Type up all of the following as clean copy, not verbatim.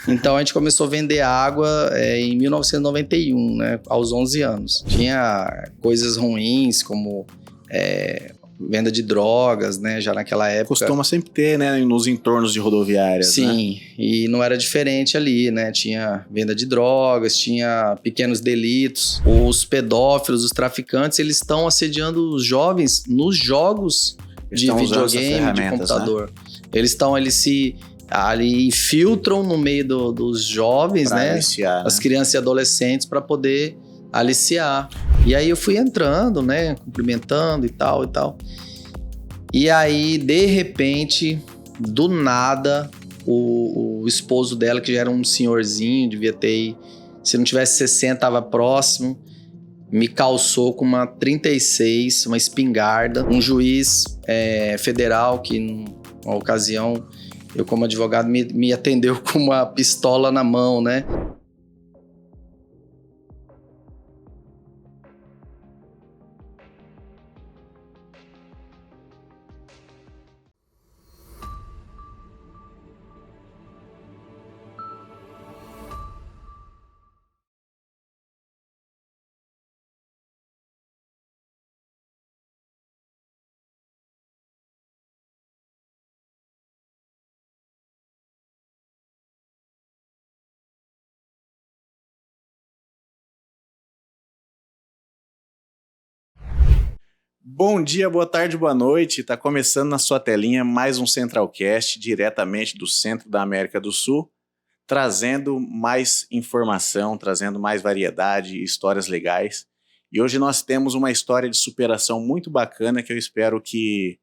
Então a gente começou a vender água em 1991, né, aos 11 anos. Tinha coisas ruins como venda de drogas, né, já naquela época. Costuma sempre ter, né, nos entornos de rodoviárias, Sim, né? e não era diferente ali, né? Tinha venda de drogas, tinha pequenos delitos. Os pedófilos, os traficantes, eles estão assediando os jovens nos jogos de videogame, de computador. Né? Eles se ali infiltram no meio dos jovens, pra aliciar, as crianças e adolescentes, para poder aliciar. E aí eu fui entrando, né, cumprimentando e tal e tal. E aí, de repente, do nada, o esposo dela, que já era um senhorzinho, devia ter, se não tivesse 60, tava próximo, me calçou com uma 36, uma espingarda. Um juiz federal que, numa ocasião, eu como advogado, me atendeu com uma pistola na mão, né? Bom dia, boa tarde, boa noite. Está começando na sua telinha mais um Centralcast, diretamente do centro da América do Sul, trazendo mais informação, trazendo mais variedade, histórias legais. E hoje nós temos uma história de superação muito bacana que eu espero que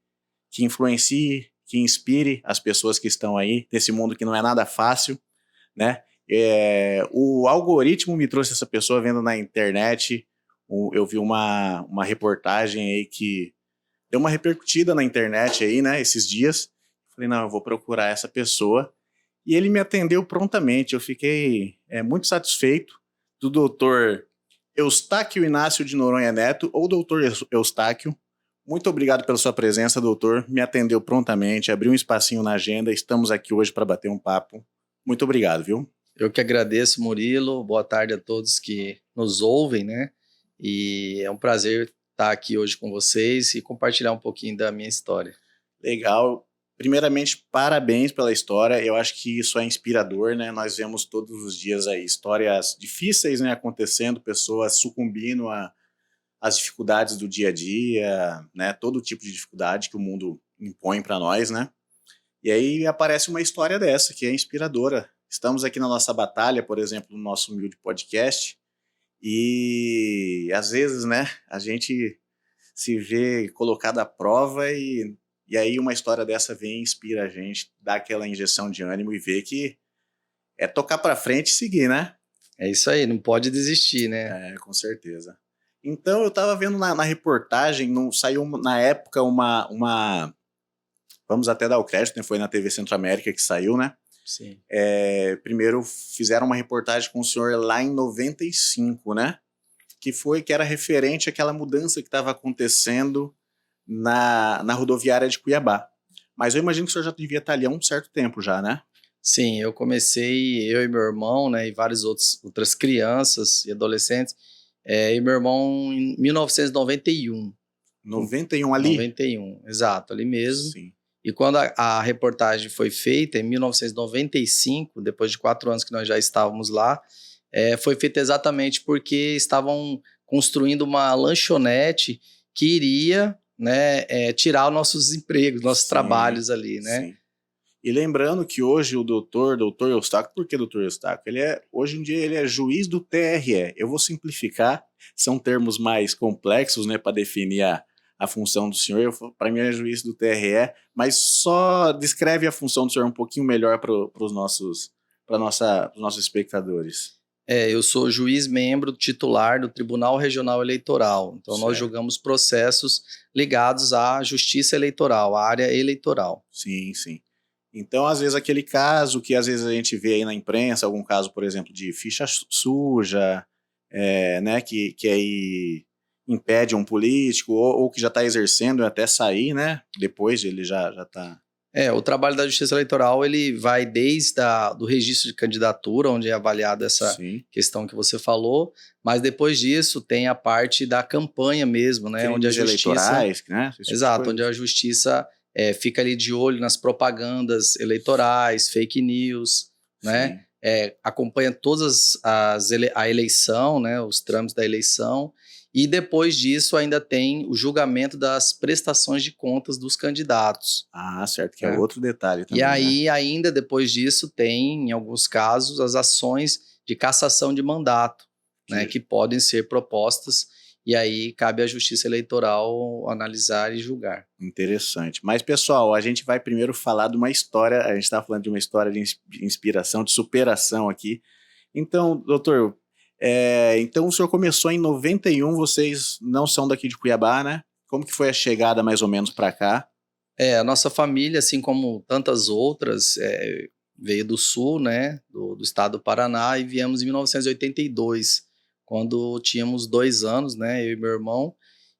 influencie, que inspire as pessoas que estão aí nesse mundo que não é nada fácil, né? O algoritmo me trouxe essa pessoa vendo na internet. Eu vi uma reportagem aí que deu uma repercutida na internet aí, né, esses dias. Falei, não, eu vou procurar essa pessoa. E ele me atendeu prontamente. Eu fiquei muito satisfeito do doutor Eustáquio Inácio de Noronha Neto, ou doutor Eustáquio. Muito obrigado pela sua presença, doutor. Me atendeu prontamente, abriu um espacinho na agenda. Estamos aqui hoje para bater um papo. Muito obrigado, viu? Eu que agradeço, Murilo. Boa tarde a todos que nos ouvem, né? E é um prazer estar aqui hoje com vocês e compartilhar um pouquinho da minha história. Legal. Primeiramente, parabéns pela história. Eu acho que isso é inspirador, né? Nós vemos todos os dias aí histórias difíceis, né, acontecendo, pessoas sucumbindo às dificuldades do dia a dia, né? Todo tipo de dificuldade que o mundo impõe para nós, né? E aí aparece uma história dessa, que é inspiradora. Estamos aqui na nossa batalha, por exemplo, no nosso humilde podcast, e às vezes, né, a gente se vê colocado à prova e aí uma história dessa vem e inspira a gente, dá aquela injeção de ânimo e vê que é tocar para frente e seguir, né? É isso aí, não pode desistir, né? Com certeza. Então eu estava vendo na reportagem, saiu na época uma... Vamos até dar o crédito, né? Foi na TV Centro-América que saiu, né? Sim. Primeiro fizeram uma reportagem com o senhor lá em 95, né? Que era referente àquela mudança que estava acontecendo na rodoviária de Cuiabá. Mas eu imagino que o senhor já devia estar ali há um certo tempo já, né? Sim, eu comecei, eu e meu irmão, né, e várias outras crianças e adolescentes, e meu irmão em 1991. 91 ali? 91, exato, ali mesmo. Sim. E quando a reportagem foi feita, em 1995, depois de 4 anos que nós já estávamos lá, foi feita exatamente porque estavam construindo uma lanchonete que iria, né, tirar os nossos empregos, nossos trabalhos ali, né? Sim. E lembrando que hoje o doutor Eustáquio, por que doutor Eustáquio? Hoje em dia ele é juiz do TRE. Eu vou simplificar, são termos mais complexos, né, para definir a função do senhor. Para mim é juiz do TRE, mas só descreve a função do senhor um pouquinho melhor para os nossos espectadores. Eu sou juiz membro titular do Tribunal Regional Eleitoral. Então, nós julgamos processos ligados à justiça eleitoral, à área eleitoral. Sim, sim. Então, às vezes, aquele caso que às vezes a gente vê aí na imprensa, algum caso, por exemplo, de ficha suja, né, que aí impede um político ou que já está exercendo até sair, né, depois ele já está... O trabalho da Justiça Eleitoral, ele vai desde do registro de candidatura, onde é avaliada essa questão que você falou, mas depois disso tem a parte da campanha mesmo, né? Crimes onde a Justiça... eleitorais, né? Exato, onde a Justiça fica ali de olho nas propagandas eleitorais, fake news, né? Acompanha todas a eleição, né? Os trâmites da eleição, e depois disso ainda tem o julgamento das prestações de contas dos candidatos. Ah, certo, que é outro detalhe também. E aí, né? ainda depois disso, tem, em alguns casos, as ações de cassação de mandato, né, que podem ser propostas, e aí cabe à Justiça Eleitoral analisar e julgar. Interessante. Mas, pessoal, a gente vai primeiro falar de uma história, a gente está falando de uma história de inspiração, de superação aqui. Então, doutor... então o senhor começou em 91, vocês não são daqui de Cuiabá, né? Como que foi a chegada mais ou menos para cá? A nossa família, assim como tantas outras, veio do sul, né? Do estado do Paraná, e viemos em 1982, quando tínhamos 2 anos, né? Eu e meu irmão,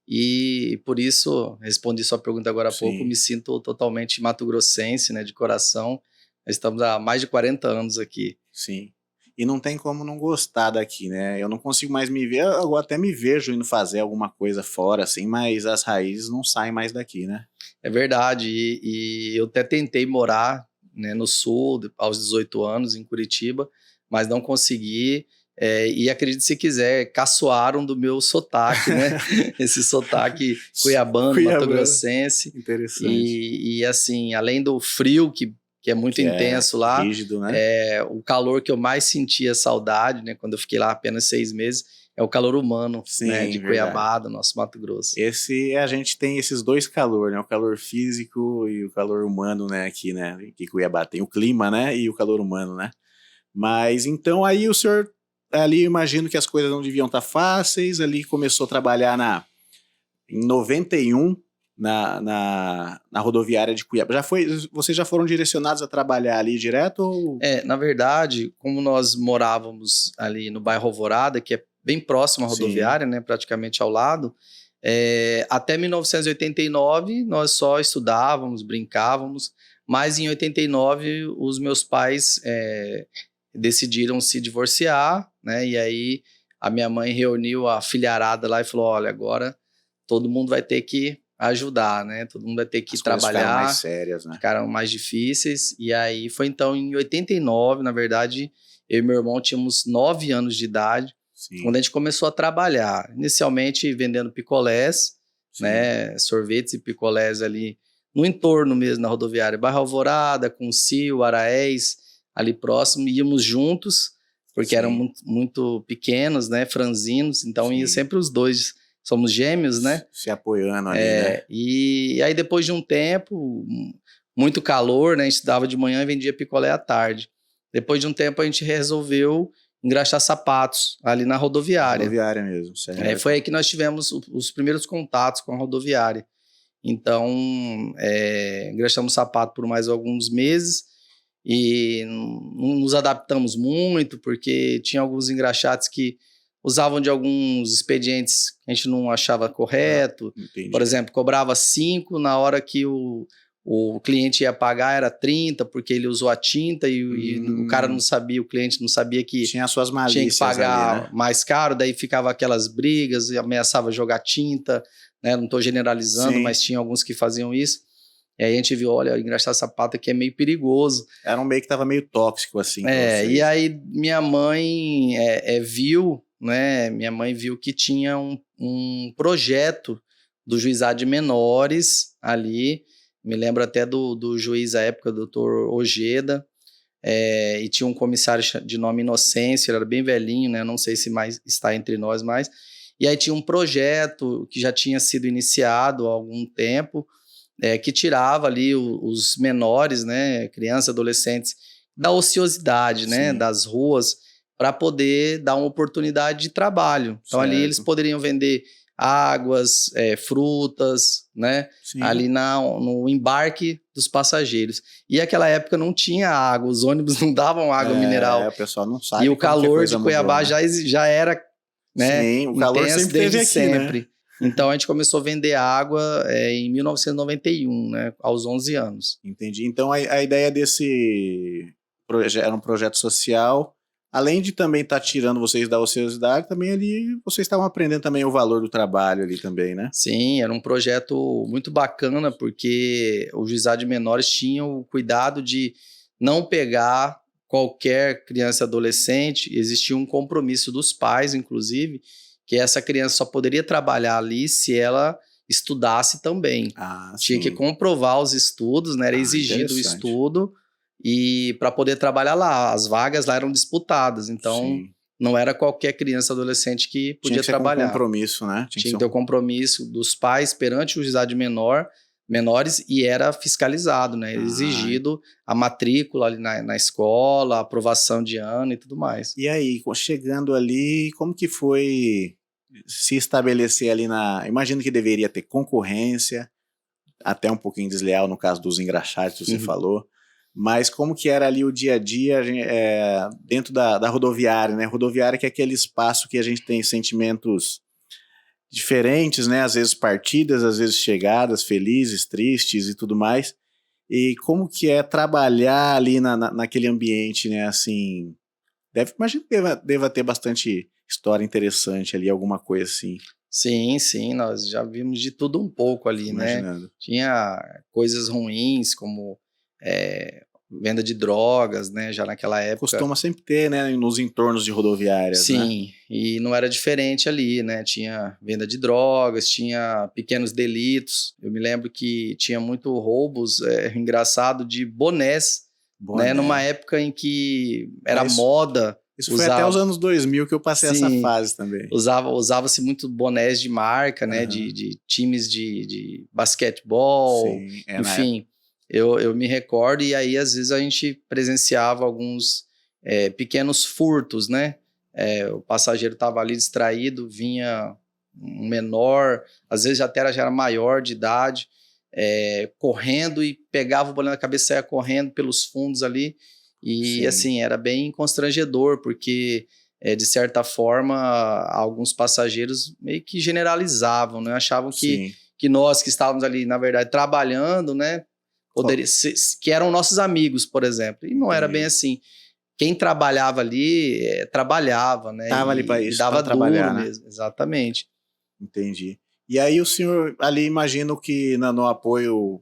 e por isso, respondi sua pergunta agora há pouco, me sinto totalmente mato-grossense, né? De coração. Nós estamos há mais de 40 anos aqui. Sim. E não tem como não gostar daqui, né? Eu não consigo mais me ver, eu até me vejo indo fazer alguma coisa fora, assim, mas as raízes não saem mais daqui, né? É verdade, e eu até tentei morar, né, no sul, aos 18 anos, em Curitiba, mas não consegui, e acredite se quiser, caçoaram do meu sotaque, né? Esse sotaque cuiabano, mato-grossense. Interessante. E assim, além do frio, que é muito intenso lá, rígido, né? O calor que eu mais sentia saudade, né, quando eu fiquei lá apenas 6 meses, é o calor humano, né, de Cuiabá, do nosso Mato Grosso. A gente tem esses dois calores, né, o calor físico e o calor humano, né, aqui, né, que Cuiabá tem o clima, né, e o calor humano, né. Mas então aí o senhor, ali eu imagino que as coisas não deviam estar fáceis, ali começou a trabalhar em 91, na rodoviária de Cuiabá. Vocês já foram direcionados a trabalhar ali direto? Ou... Na verdade, como nós morávamos ali no bairro Alvorada, que é bem próximo à rodoviária, né, praticamente ao lado, até 1989 nós só estudávamos, brincávamos, mas em 89 os meus pais decidiram se divorciar, né, e aí a minha mãe reuniu a filharada lá e falou, olha, agora todo mundo vai ter que ajudar, né? Todo mundo vai ter que trabalhar. Ficaram mais sérias, né? Ficaram mais difíceis. E aí foi então em 89, na verdade, eu e meu irmão tínhamos 9 anos de idade, quando a gente começou a trabalhar. Inicialmente vendendo picolés, né? Sorvetes e picolés ali no entorno mesmo, na rodoviária. Bairro Alvorada, Concio, Araés, ali próximo. Íamos juntos, porque eram muito, muito pequenos, né? Franzinos. Então ia sempre os dois. Somos gêmeos, né? Se apoiando ali, né? E aí depois de um tempo, muito calor, né? A gente estudava de manhã e vendia picolé à tarde. Depois de um tempo a gente resolveu engraxar sapatos ali na rodoviária. Rodoviária mesmo, certo. Foi aí que nós tivemos os primeiros contatos com a rodoviária. Então, engraxamos sapato por mais alguns meses e não nos adaptamos muito, porque tinha alguns engraxates que usavam de alguns expedientes que a gente não achava correto. Por exemplo, cobrava 5, na hora que o cliente ia pagar era 30, porque ele usou a tinta e o cara não sabia, o cliente não sabia que tinha suas malícias, tinha que pagar ali, né? mais caro, daí ficava aquelas brigas e ameaçava jogar tinta, né? Não estou generalizando, mas tinha alguns que faziam isso. E aí a gente viu, olha, engraxar sapato aqui é meio perigoso. Era um meio que estava meio tóxico, assim. E aí minha mãe viu, né? Minha mãe viu que tinha um projeto do juizado de menores ali. Me lembro até do juiz à época, doutor Ojeda, e tinha um comissário de nome Inocêncio, ele era bem velhinho, né? Não sei se mais está entre nós mais. E aí tinha um projeto que já tinha sido iniciado há algum tempo, que tirava ali os menores, né? Crianças, adolescentes, da ociosidade, né? Das ruas, para poder dar uma oportunidade de trabalho. Então ali eles poderiam vender águas, frutas, né? Ali no embarque dos passageiros. E naquela época não tinha água, os ônibus não davam água mineral. O pessoal não sabe. E o calor de Cuiabá já era, né? Sim, o calor sempre teve aqui, sempre. Né? Então a gente começou a vender água em 1991, né, aos 11 anos. Entendi. Então a ideia desse era um projeto social, além de também estar tirando vocês da ociosidade, também ali vocês estavam aprendendo também o valor do trabalho ali também, né? Sim, era um projeto muito bacana, porque o Juizado de Menores tinha o cuidado de não pegar qualquer criança e adolescente. Existia um compromisso dos pais, inclusive, que essa criança só poderia trabalhar ali se ela estudasse também. Tinha que comprovar os estudos, né? Era exigido o estudo, e para poder trabalhar lá, as vagas lá eram disputadas, então não era qualquer criança ou adolescente que podia trabalhar. Tinha que ter um compromisso, né? Tinha que ter o compromisso dos pais perante o juizado de menores, e era fiscalizado, né? Exigido a matrícula ali na escola, a aprovação de ano e tudo mais. E aí, chegando ali, como que foi se estabelecer ali Imagino que deveria ter concorrência, até um pouquinho desleal no caso dos engraxates que você falou, mas como que era ali o dia a dia dentro da rodoviária, né? Rodoviária que é aquele espaço que a gente tem sentimentos diferentes, né? Às vezes partidas, às vezes chegadas, felizes, tristes e tudo mais. E como que é trabalhar ali naquele ambiente, né? Assim, imagino que deva ter bastante história interessante ali, alguma coisa assim. Sim, nós já vimos de tudo um pouco ali, né? Tinha coisas ruins, como venda de drogas, né? Já naquela época. Costuma sempre ter, né? Nos entornos de rodoviárias, Sim, né? E não era diferente ali, né? Tinha venda de drogas, tinha pequenos delitos. Eu me lembro que tinha muito roubos, engraçado, de bonés, né? Numa época em que era moda. Isso foi até os anos 2000 que eu passei essa fase também. Usava-se muito bonés de marca, né? De times de basquetebol, enfim. Eu me recordo, e aí às vezes a gente presenciava alguns pequenos furtos, né? O passageiro estava ali distraído, vinha um menor, às vezes já era maior de idade, correndo, e pegava o boné na cabeça e saia correndo pelos fundos ali. E assim, era bem constrangedor, porque de certa forma alguns passageiros meio que generalizavam, né? Achavam que nós que estávamos ali, na verdade, trabalhando, né? Que eram nossos amigos, por exemplo. E não era bem assim. Quem trabalhava ali, trabalhava, né? Estava ali para isso, dava para trabalhar, duro né? mesmo. Exatamente. Entendi. E aí o senhor ali, imagino que no apoio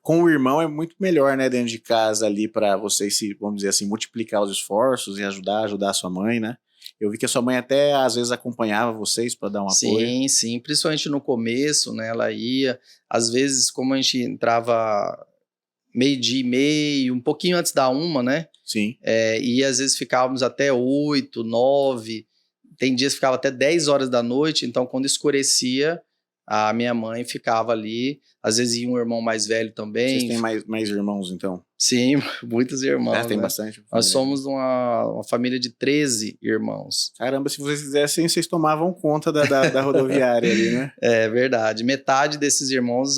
com o irmão é muito melhor, né? Dentro de casa ali, para vocês, vamos dizer assim, multiplicar os esforços e ajudar a sua mãe, né? Eu vi que a sua mãe até às vezes acompanhava vocês para dar um apoio. Sim, principalmente no começo, né? Ela ia, às vezes, como a gente entrava 12:30, um pouquinho antes da 1, né? Sim. E às vezes ficávamos até 8, 9, tem dias que ficava até 10 horas da noite, então quando escurecia, a minha mãe ficava ali, às vezes ia um irmão mais velho também. Vocês têm mais irmãos, então? Sim, muitos irmãos. Tem né? bastante. Nós somos uma família de 13 irmãos. Caramba, se vocês quisessem, vocês tomavam conta da rodoviária ali, né? É verdade. Metade desses irmãos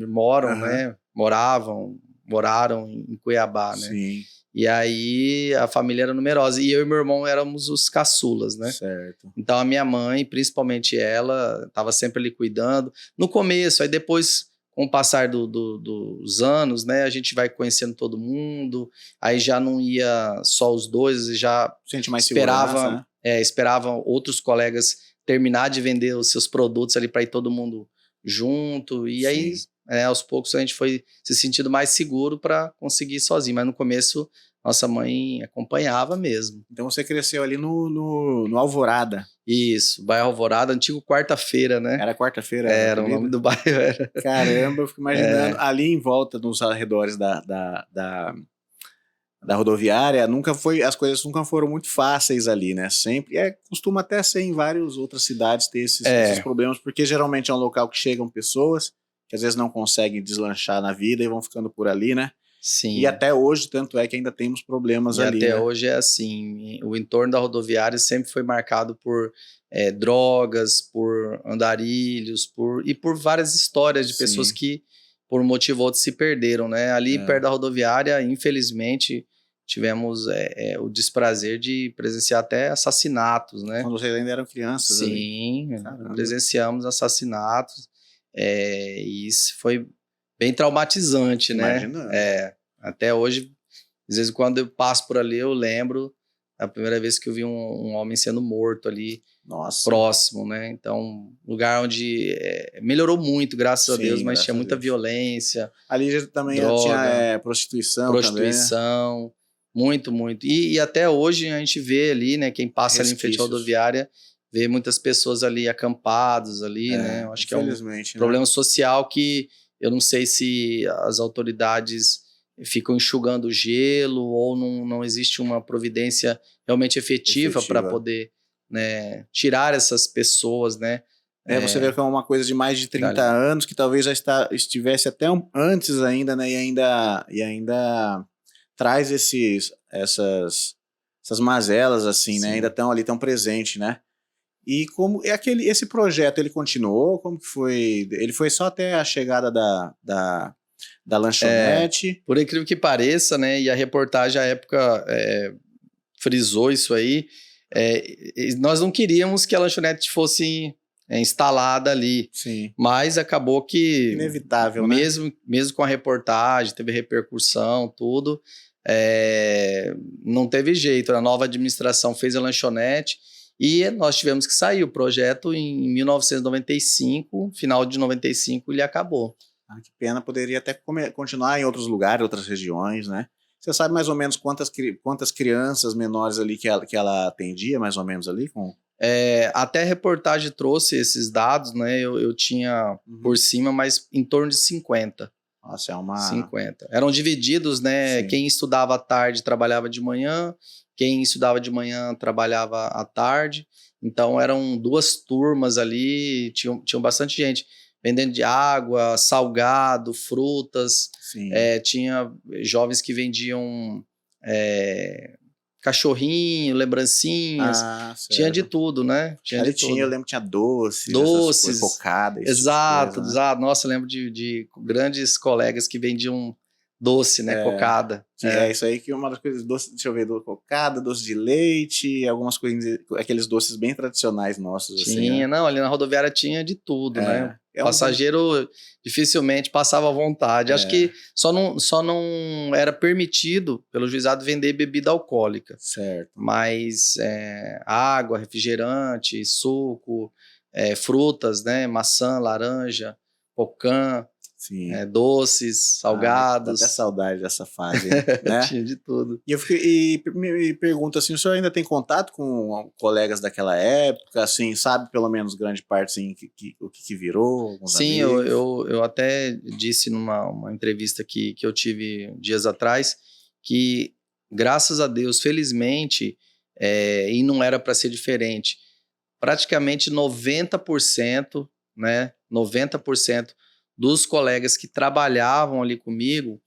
moram, né? Moraram em Cuiabá, né? Sim. E aí a família era numerosa. E eu e meu irmão éramos os caçulas, né? Certo. Então a minha mãe, principalmente ela, estava sempre ali cuidando. No começo, aí depois, com o passar dos anos, né? A gente vai conhecendo todo mundo. Aí já não ia só os dois, já sente mais segurança, né? Esperavam outros colegas terminar de vender os seus produtos ali para ir todo mundo junto. E aí, aos poucos, a gente foi se sentindo mais seguro para conseguir ir sozinho. Mas no começo, nossa mãe acompanhava mesmo. Então você cresceu ali no Alvorada. Isso, bairro Alvorada, antigo Quarta-feira, né? Era Quarta-feira? Era, o nome do bairro era. Caramba, eu fico imaginando, ali em volta, nos arredores da rodoviária, as coisas nunca foram muito fáceis ali, né? Sempre, costuma até ser em várias outras cidades ter esses problemas, porque geralmente é um local que chegam pessoas que às vezes não conseguem deslanchar na vida e vão ficando por ali, né? Sim. E até hoje, tanto é que ainda temos problemas ali. Até hoje é assim. O entorno da rodoviária sempre foi marcado por drogas, por andarilhos, e por várias histórias de pessoas que, por um motivo ou outro, se perderam, né? Ali perto da rodoviária, infelizmente, tivemos o desprazer de presenciar até assassinatos, né? Quando vocês ainda eram crianças. Sim, presenciamos assassinatos, e isso foi bem traumatizante, Imaginando. né? Até hoje, às vezes quando eu passo por ali, eu lembro a primeira vez que eu vi um homem sendo morto ali, Nossa. próximo, né? Então, lugar onde melhorou muito, graças a Deus, mas graças tinha a muita Deus. violência, Ali já também droga, tinha prostituição também. muito, muito. E até hoje a gente vê ali, né? Quem passa ali em frente à Resquícios. rodoviária, vê muitas pessoas ali acampadas ali, né? Eu acho que é um problema social que eu não sei se as autoridades ficam enxugando o gelo ou não existe uma providência realmente efetiva para poder, né, tirar essas pessoas, né? Você vê que é uma coisa de mais de 30 anos, que talvez já estivesse até antes ainda, né? E ainda traz essas mazelas, assim, Sim. né? Ainda estão ali, tão presentes, né? E como esse projeto, ele continuou? Como que foi? Ele foi só até a chegada da lanchonete? Por incrível que pareça, né? E a reportagem à época frisou isso aí. Nós não queríamos que a lanchonete fosse instalada ali. Sim. Mas acabou que... Inevitável, mesmo com a reportagem, teve repercussão, tudo. Não teve jeito. A nova administração fez a lanchonete e nós tivemos que sair. O projeto em 1995, final de 95, ele acabou. Que pena, poderia até continuar em outros lugares, outras regiões, né? Você sabe mais ou menos quantas crianças menores ali que ela atendia, mais ou menos ali? Até a reportagem trouxe esses dados, né? Eu tinha por cima, mas em torno de 50. Nossa, 50. Eram divididos, né? Sim. Quem estudava à tarde trabalhava de manhã, quem estudava de manhã trabalhava à tarde. Então eram 2 turmas ali, tinham bastante gente vendendo de água, salgado, frutas. Sim. Tinha jovens que vendiam cachorrinho, lembrancinhas. Tinha de tudo, né? Eu lembro que tinha doces. Cocada. Exato. Nossa, eu lembro de grandes colegas que vendiam doce, né? Cocada. Isso aí que é uma das coisas, doce, deixa eu ver, cocada, doce de leite, algumas coisas, aqueles doces bem tradicionais nossos. Tinha, assim, né? ali na rodoviária tinha de tudo, né? O passageiro dificilmente passava à vontade. Acho que só não era permitido pelo juizado vender bebida alcoólica. Certo. Mas água, refrigerante, suco, frutas, né? Maçã, laranja, pocã, doces, salgados. Dá até saudade dessa fase, né? Tinha de tudo. E me pergunto assim, o senhor ainda tem contato com colegas daquela época, assim, sabe pelo menos grande parte assim, o que virou? Sim, eu até disse numa entrevista que eu tive dias atrás que, graças a Deus, felizmente, e não era para ser diferente, praticamente 90%, né, 90% dos colegas que trabalhavam ali comigo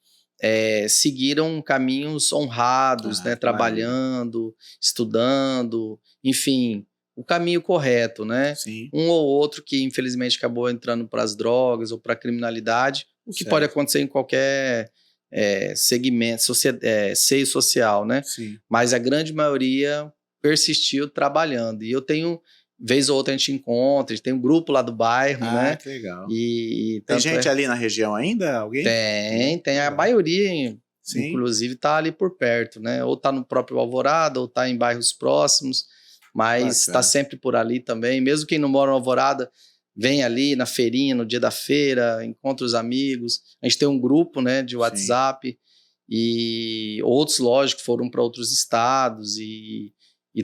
seguiram caminhos honrados, né, trabalhando, estudando, enfim, o caminho correto, né? Sim. Um ou outro que infelizmente acabou entrando para as drogas ou para a criminalidade, o que pode acontecer em qualquer segmento, seio social, né? Sim. Mas a grande maioria persistiu trabalhando. E eu tenho, vez ou outra a gente encontra, a gente tem um grupo lá do bairro, né? Que legal. Tem gente ali na região ainda? Alguém? Tem. A maioria, inclusive, tá ali por perto, né? Ou tá no próprio Alvorada, ou tá em bairros próximos, mas tá sempre por ali também. Mesmo quem não mora no Alvorada, vem ali na feirinha, no dia da feira, encontra os amigos. A gente tem um grupo, né, de WhatsApp, e outros, lógico, foram para outros estados e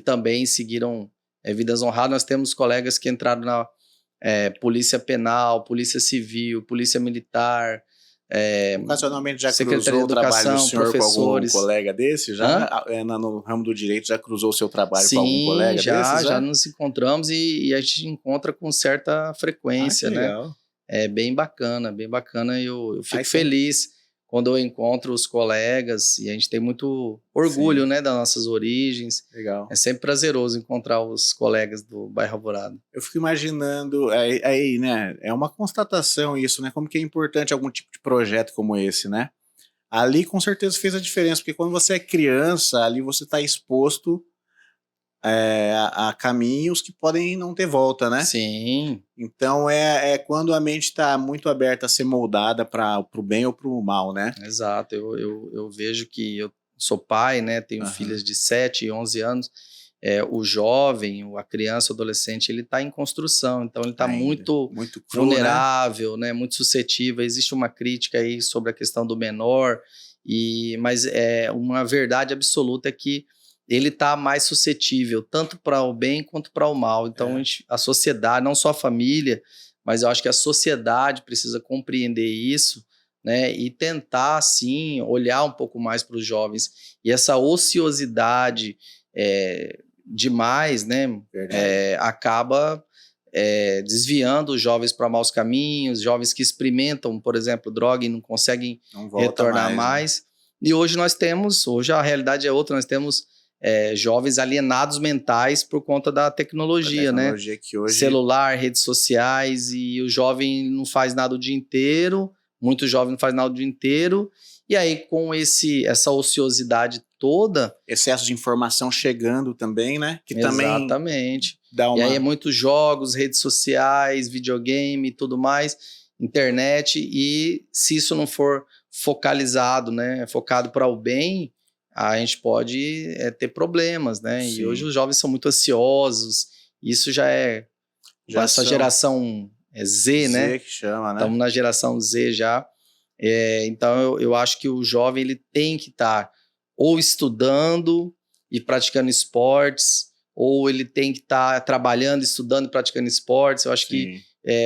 também seguiram vidas honradas. Nós temos colegas que entraram na Polícia Penal, Polícia Civil, Polícia Militar. Ocasionalmente já cruzou o trabalho do senhor professores. Com algum colega desse? No ramo do direito já cruzou o seu trabalho com algum colega desses? Já nos encontramos e a gente encontra com certa frequência, né? Legal. É bem bacana, bem bacana. Eu fico feliz quando eu encontro os colegas e a gente tem muito orgulho, né, das nossas origens. Legal. É sempre prazeroso encontrar os colegas do bairro Alvorada. Eu fico imaginando, aí, né, é uma constatação isso, né, como que é importante algum tipo de projeto como esse, né? Ali com certeza fez a diferença, porque quando você é criança, ali você está exposto a caminhos que podem não ter volta, né? Sim. Então é quando a mente está muito aberta a ser moldada para o bem ou para o mal, né? Exato. Eu vejo que eu sou pai, né? Tenho filhas de 7 e 11 anos. O jovem, a criança, o adolescente, ele está em construção, então ele está muito cru, vulnerável, né? Muito suscetível. Existe uma crítica aí sobre a questão do menor, mas uma verdade absoluta é que ele está mais suscetível, tanto para o bem quanto para o mal. Então a sociedade, não só a família, mas eu acho que a sociedade precisa compreender isso, né? E tentar, sim, olhar um pouco mais para os jovens. E essa ociosidade demais, né? Acaba desviando os jovens para maus caminhos, jovens que experimentam, por exemplo, droga e não conseguem retornar mais. Né? E hoje a realidade é outra, nós temos jovens alienados mentais por conta da tecnologia, né? Que hoje... Celular, redes sociais, e o jovem não faz nada o dia inteiro, muito jovem não faz nada o dia inteiro, e aí com essa ociosidade toda... Excesso de informação chegando também, né? Que exatamente. Também E aí muitos jogos, redes sociais, videogame e tudo mais, internet, e se isso não for focalizado, né? Focado para o bem, a gente pode ter problemas, né? Sim. E hoje os jovens são muito ansiosos, isso já essa geração Z, né? Z que chama, né? Estamos na geração Z já. Então eu acho que o jovem ele tem que estar ou estudando e praticando esportes, ou ele tem que estar trabalhando, estudando e praticando esportes. Eu acho que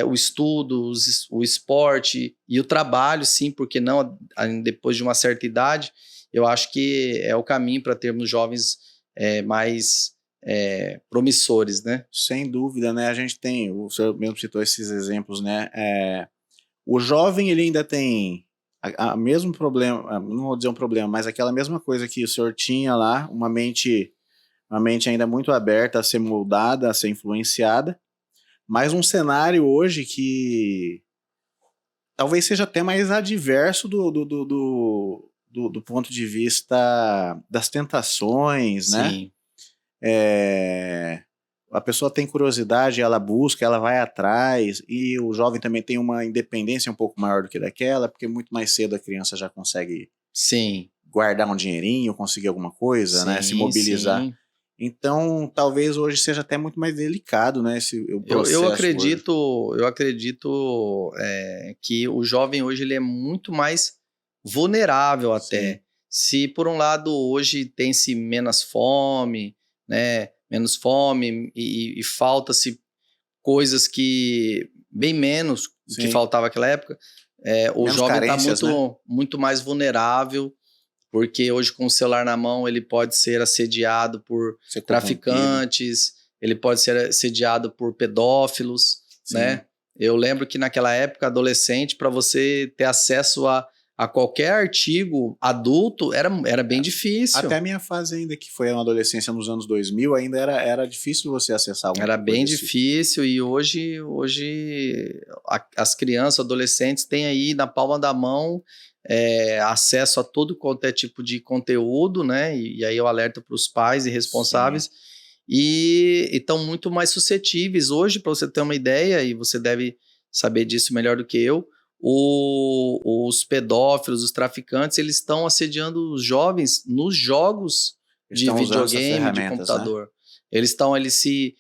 o estudo, o esporte e o trabalho, sim, porque não depois de uma certa idade, eu acho que é o caminho para termos jovens mais promissores, né? Sem dúvida, né? A gente tem, o senhor mesmo citou esses exemplos, né? O jovem, ele ainda tem a mesmo problema, não vou dizer um problema, mas aquela mesma coisa que o senhor tinha lá, uma mente ainda muito aberta a ser moldada, a ser influenciada, mas um cenário hoje que talvez seja até mais adverso do ponto de vista das tentações, Sim. né? A pessoa tem curiosidade, ela busca, ela vai atrás, e o jovem também tem uma independência um pouco maior do que daquela, porque muito mais cedo a criança já consegue guardar um dinheirinho, conseguir alguma coisa, né? Se mobilizar. Sim. Então, talvez hoje seja até muito mais delicado, né? O processo eu acredito que o jovem hoje ele é muito mais vulnerável até. Sim. Se por um lado hoje tem-se menos fome, né? Menos fome e falta-se coisas que bem menos que faltava naquela época, o jovem está muito mais vulnerável, porque hoje com o celular na mão ele pode ser assediado por traficantes, ele pode ser assediado por pedófilos, né? Eu lembro que naquela época, adolescente, para você ter acesso a qualquer artigo adulto era bem difícil. Até a minha fase ainda, que foi na adolescência nos anos 2000, ainda era difícil você acessar alguma coisa. Era bem difícil, e hoje as crianças, adolescentes têm aí na palma da mão acesso a todo quanto é tipo de conteúdo, né? E aí eu alerto para os pais e responsáveis. Sim. E estão muito mais suscetíveis. Hoje, para você ter uma ideia, e você deve saber disso melhor do que eu, os pedófilos, os traficantes, eles estão assediando os jovens nos jogos de videogame, de computador. Né? Eles se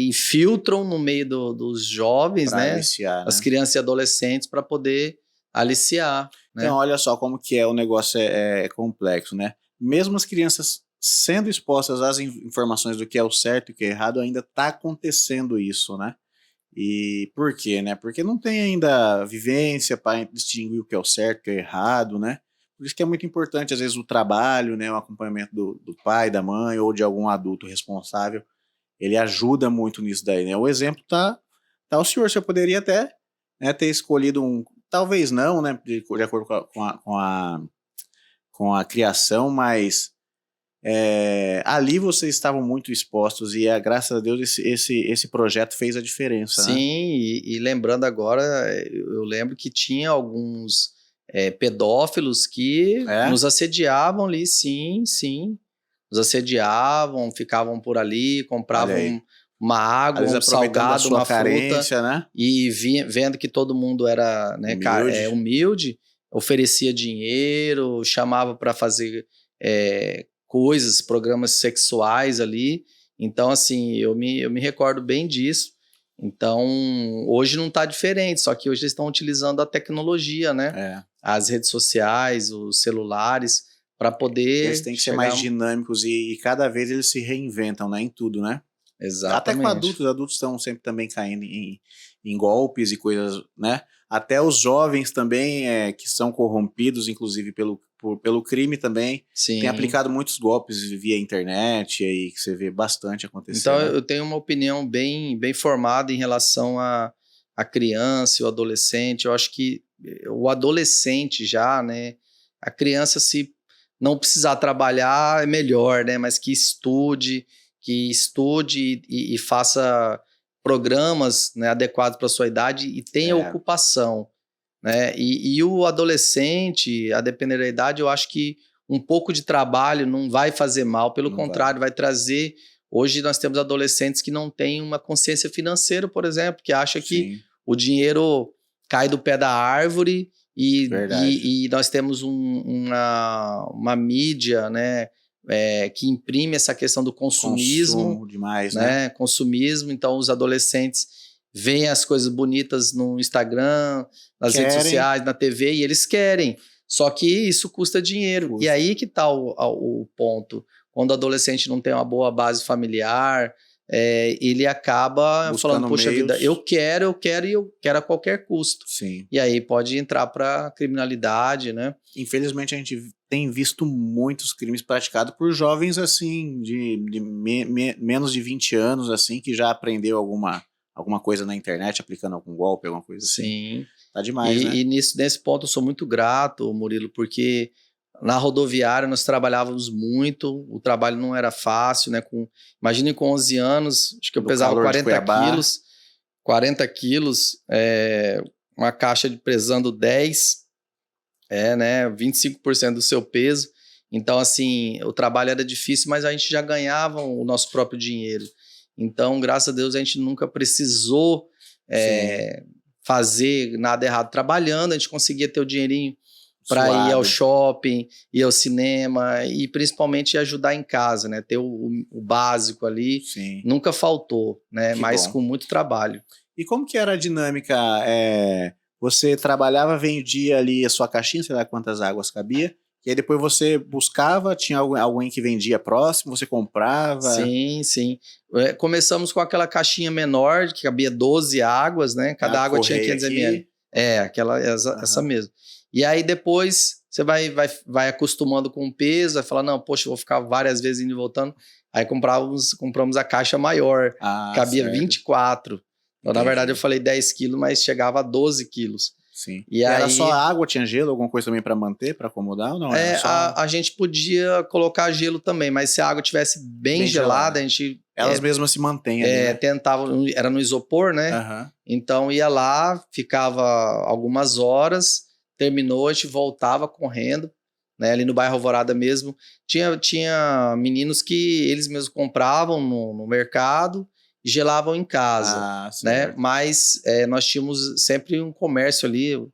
infiltram no meio dos jovens, né? Aliciar, as crianças e adolescentes, para poder aliciar. Né? Então, olha só como que o negócio é complexo, né? Mesmo as crianças sendo expostas às informações do que é o certo e o que é errado, ainda está acontecendo isso, né? E por quê, né? Porque não tem ainda vivência para distinguir o que é o certo, o que é errado, né? Por isso que é muito importante, às vezes, o trabalho, né? O acompanhamento do pai, da mãe ou de algum adulto responsável. Ele ajuda muito nisso daí, né? O exemplo tá o senhor. Você poderia até, né, ter escolhido talvez não, né? De acordo com a criação, mas ali vocês estavam muito expostos e graças a Deus esse projeto fez a diferença. Sim, né? E lembrando agora, eu lembro que tinha alguns pedófilos que nos assediavam ali, sim. Nos assediavam, ficavam por ali, compravam uma água, um salgado, uma carência, fruta, né? E vendo que todo mundo era, né, humilde, oferecia dinheiro, chamava para fazer coisas, programas sexuais ali. Então, assim, eu me recordo bem disso. Então, hoje não está diferente, só que hoje eles estão utilizando a tecnologia, né? As redes sociais, os celulares, para poder... Eles têm que ser mais dinâmicos e cada vez eles se reinventam, né? Em tudo, né? Exatamente. Até com adultos estão sempre também caindo em golpes e coisas, né? Até os jovens também que são corrompidos, inclusive pelo crime também, tem aplicado muitos golpes via internet, aí que você vê bastante acontecer. Então, né? Eu tenho uma opinião bem formada em relação a criança e o adolescente. Eu acho que o adolescente já, né? A criança, se não precisar trabalhar, é melhor, né? Mas que estude e faça programas, né, adequados para a sua idade e tenha ocupação, né? E o adolescente, a depender da idade, eu acho que um pouco de trabalho não vai fazer mal, pelo contrário, vai trazer... Hoje nós temos adolescentes que não têm uma consciência financeira, por exemplo, que acha que o dinheiro cai do pé da árvore e nós temos uma mídia, né, que imprime essa questão do consumismo. Consumo demais, né? Consumismo. Então, os adolescentes veem as coisas bonitas no Instagram, nas redes sociais, na TV, e eles querem. Só que isso custa dinheiro. E aí que está o ponto. Quando o adolescente não tem uma boa base familiar, ele acaba buscando falando, poxa vida, eu quero a qualquer custo. Sim. E aí pode entrar para criminalidade, né? Infelizmente a gente tem visto muitos crimes praticados por jovens assim, de menos de 20 anos, assim, que já aprendeu alguma coisa na internet, aplicando algum golpe, alguma coisa assim. Sim. Tá demais, né? E nesse ponto eu sou muito grato, Murilo, porque na rodoviária nós trabalhávamos muito, o trabalho não era fácil, né? Imagine com 11 anos, acho que eu pesava 40 quilos, uma caixa pesando 10, né? 25% do seu peso. Então, assim, o trabalho era difícil, mas a gente já ganhava o nosso próprio dinheiro. Então, graças a Deus, a gente nunca precisou fazer nada errado. Trabalhando, a gente conseguia ter o dinheirinho para ir ao shopping, ir ao cinema e principalmente ajudar em casa, né? Ter o básico ali. Sim. Nunca faltou, né? Mas com muito trabalho. E como que era a dinâmica? Você trabalhava, vendia ali a sua caixinha, sei lá quantas águas cabia, e aí depois você buscava, tinha alguém que vendia próximo, você comprava? Sim. Começamos com aquela caixinha menor, que cabia 12 águas, né? Cada água tinha 500 ml. Essa mesmo. E aí depois você vai acostumando com o peso, vai falar, não, poxa, eu vou ficar várias vezes indo e voltando. Aí compramos a caixa maior, cabia 24. Então, na verdade, eu falei 10 quilos, mas chegava a 12 quilos. Sim. E era só água, tinha gelo, alguma coisa também para manter, para acomodar ou não? A gente podia colocar gelo também, mas se a água tivesse bem gelada, a gente... Elas mesmas se mantêm ali, né? Tentava, era no isopor, né? Então ia lá, ficava algumas horas, terminou, a gente voltava correndo, né? Ali no bairro Alvorada mesmo. Tinha meninos que eles mesmos compravam no mercado, gelavam em casa, né? Mas nós tínhamos sempre um comércio ali, o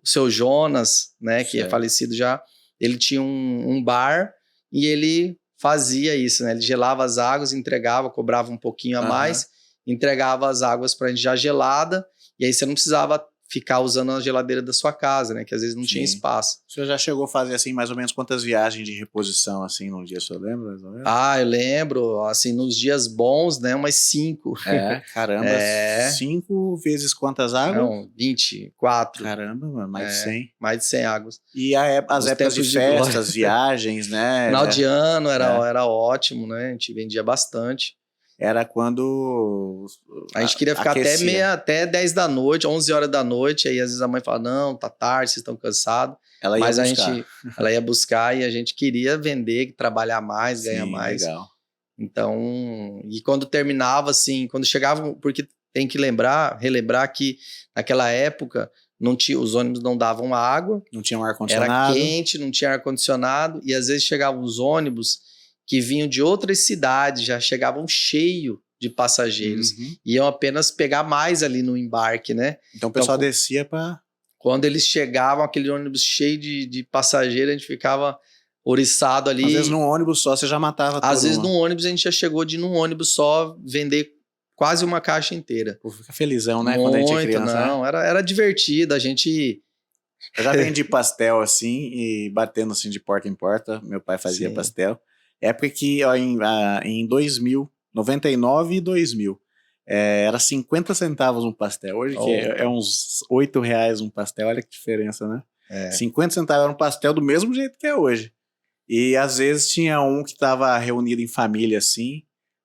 seu Jonas, né? Que é falecido já, ele tinha um bar e ele fazia isso, né? Ele gelava as águas, entregava, cobrava um pouquinho a mais, entregava as águas para a gente já gelada, e aí você não precisava ficar usando a geladeira da sua casa, né? Que às vezes não tinha espaço. O senhor já chegou a fazer, assim, mais ou menos quantas viagens de reposição, assim, num dia, o senhor lembra? Mais ou menos? Eu lembro, assim, nos dias bons, né? Umas 5. Caramba. 5 vezes quantas águas? Não, 24. Caramba, mano, mais de 100. Mais de 100 águas. E as épocas de festas, viagens, né? Final de ano era ótimo, né? A gente vendia bastante. Era quando a gente queria ficar até 10 da noite, 11 horas da noite, aí às vezes a mãe fala, não, tá tarde, vocês estão cansados. Ela ia buscar e a gente queria vender, trabalhar mais, ganhar mais. Legal. Então, e quando terminava assim, quando chegava, porque tem que relembrar que naquela época não tinha, os ônibus não davam água. Não tinha um Era ar-condicionado. quente, não tinha ar-condicionado. E às vezes chegavam os ônibus que vinham de outras cidades, já chegavam cheio de passageiros. Iam apenas pegar mais ali no embarque, né? Então o pessoal descia para... Quando eles chegavam, aquele ônibus cheio de passageiros, a gente ficava oriçado ali. Às vezes num ônibus só você já matava Às vezes num ônibus a gente já chegou de num ônibus só vender quase uma caixa inteira. Pô, fica felizão, né? Muito, quando a gente é criança. Não, era divertido, a gente... Eu já vendi pastel assim e batendo assim de porta em porta. Meu pai fazia pastel. Época que ó, em 2000, 99 e 2000, era 50 centavos um pastel. Hoje que é uns R$8 um pastel, olha que diferença, né? 50 centavos era um pastel do mesmo jeito que é hoje. E às vezes tinha um que tava reunido em família assim.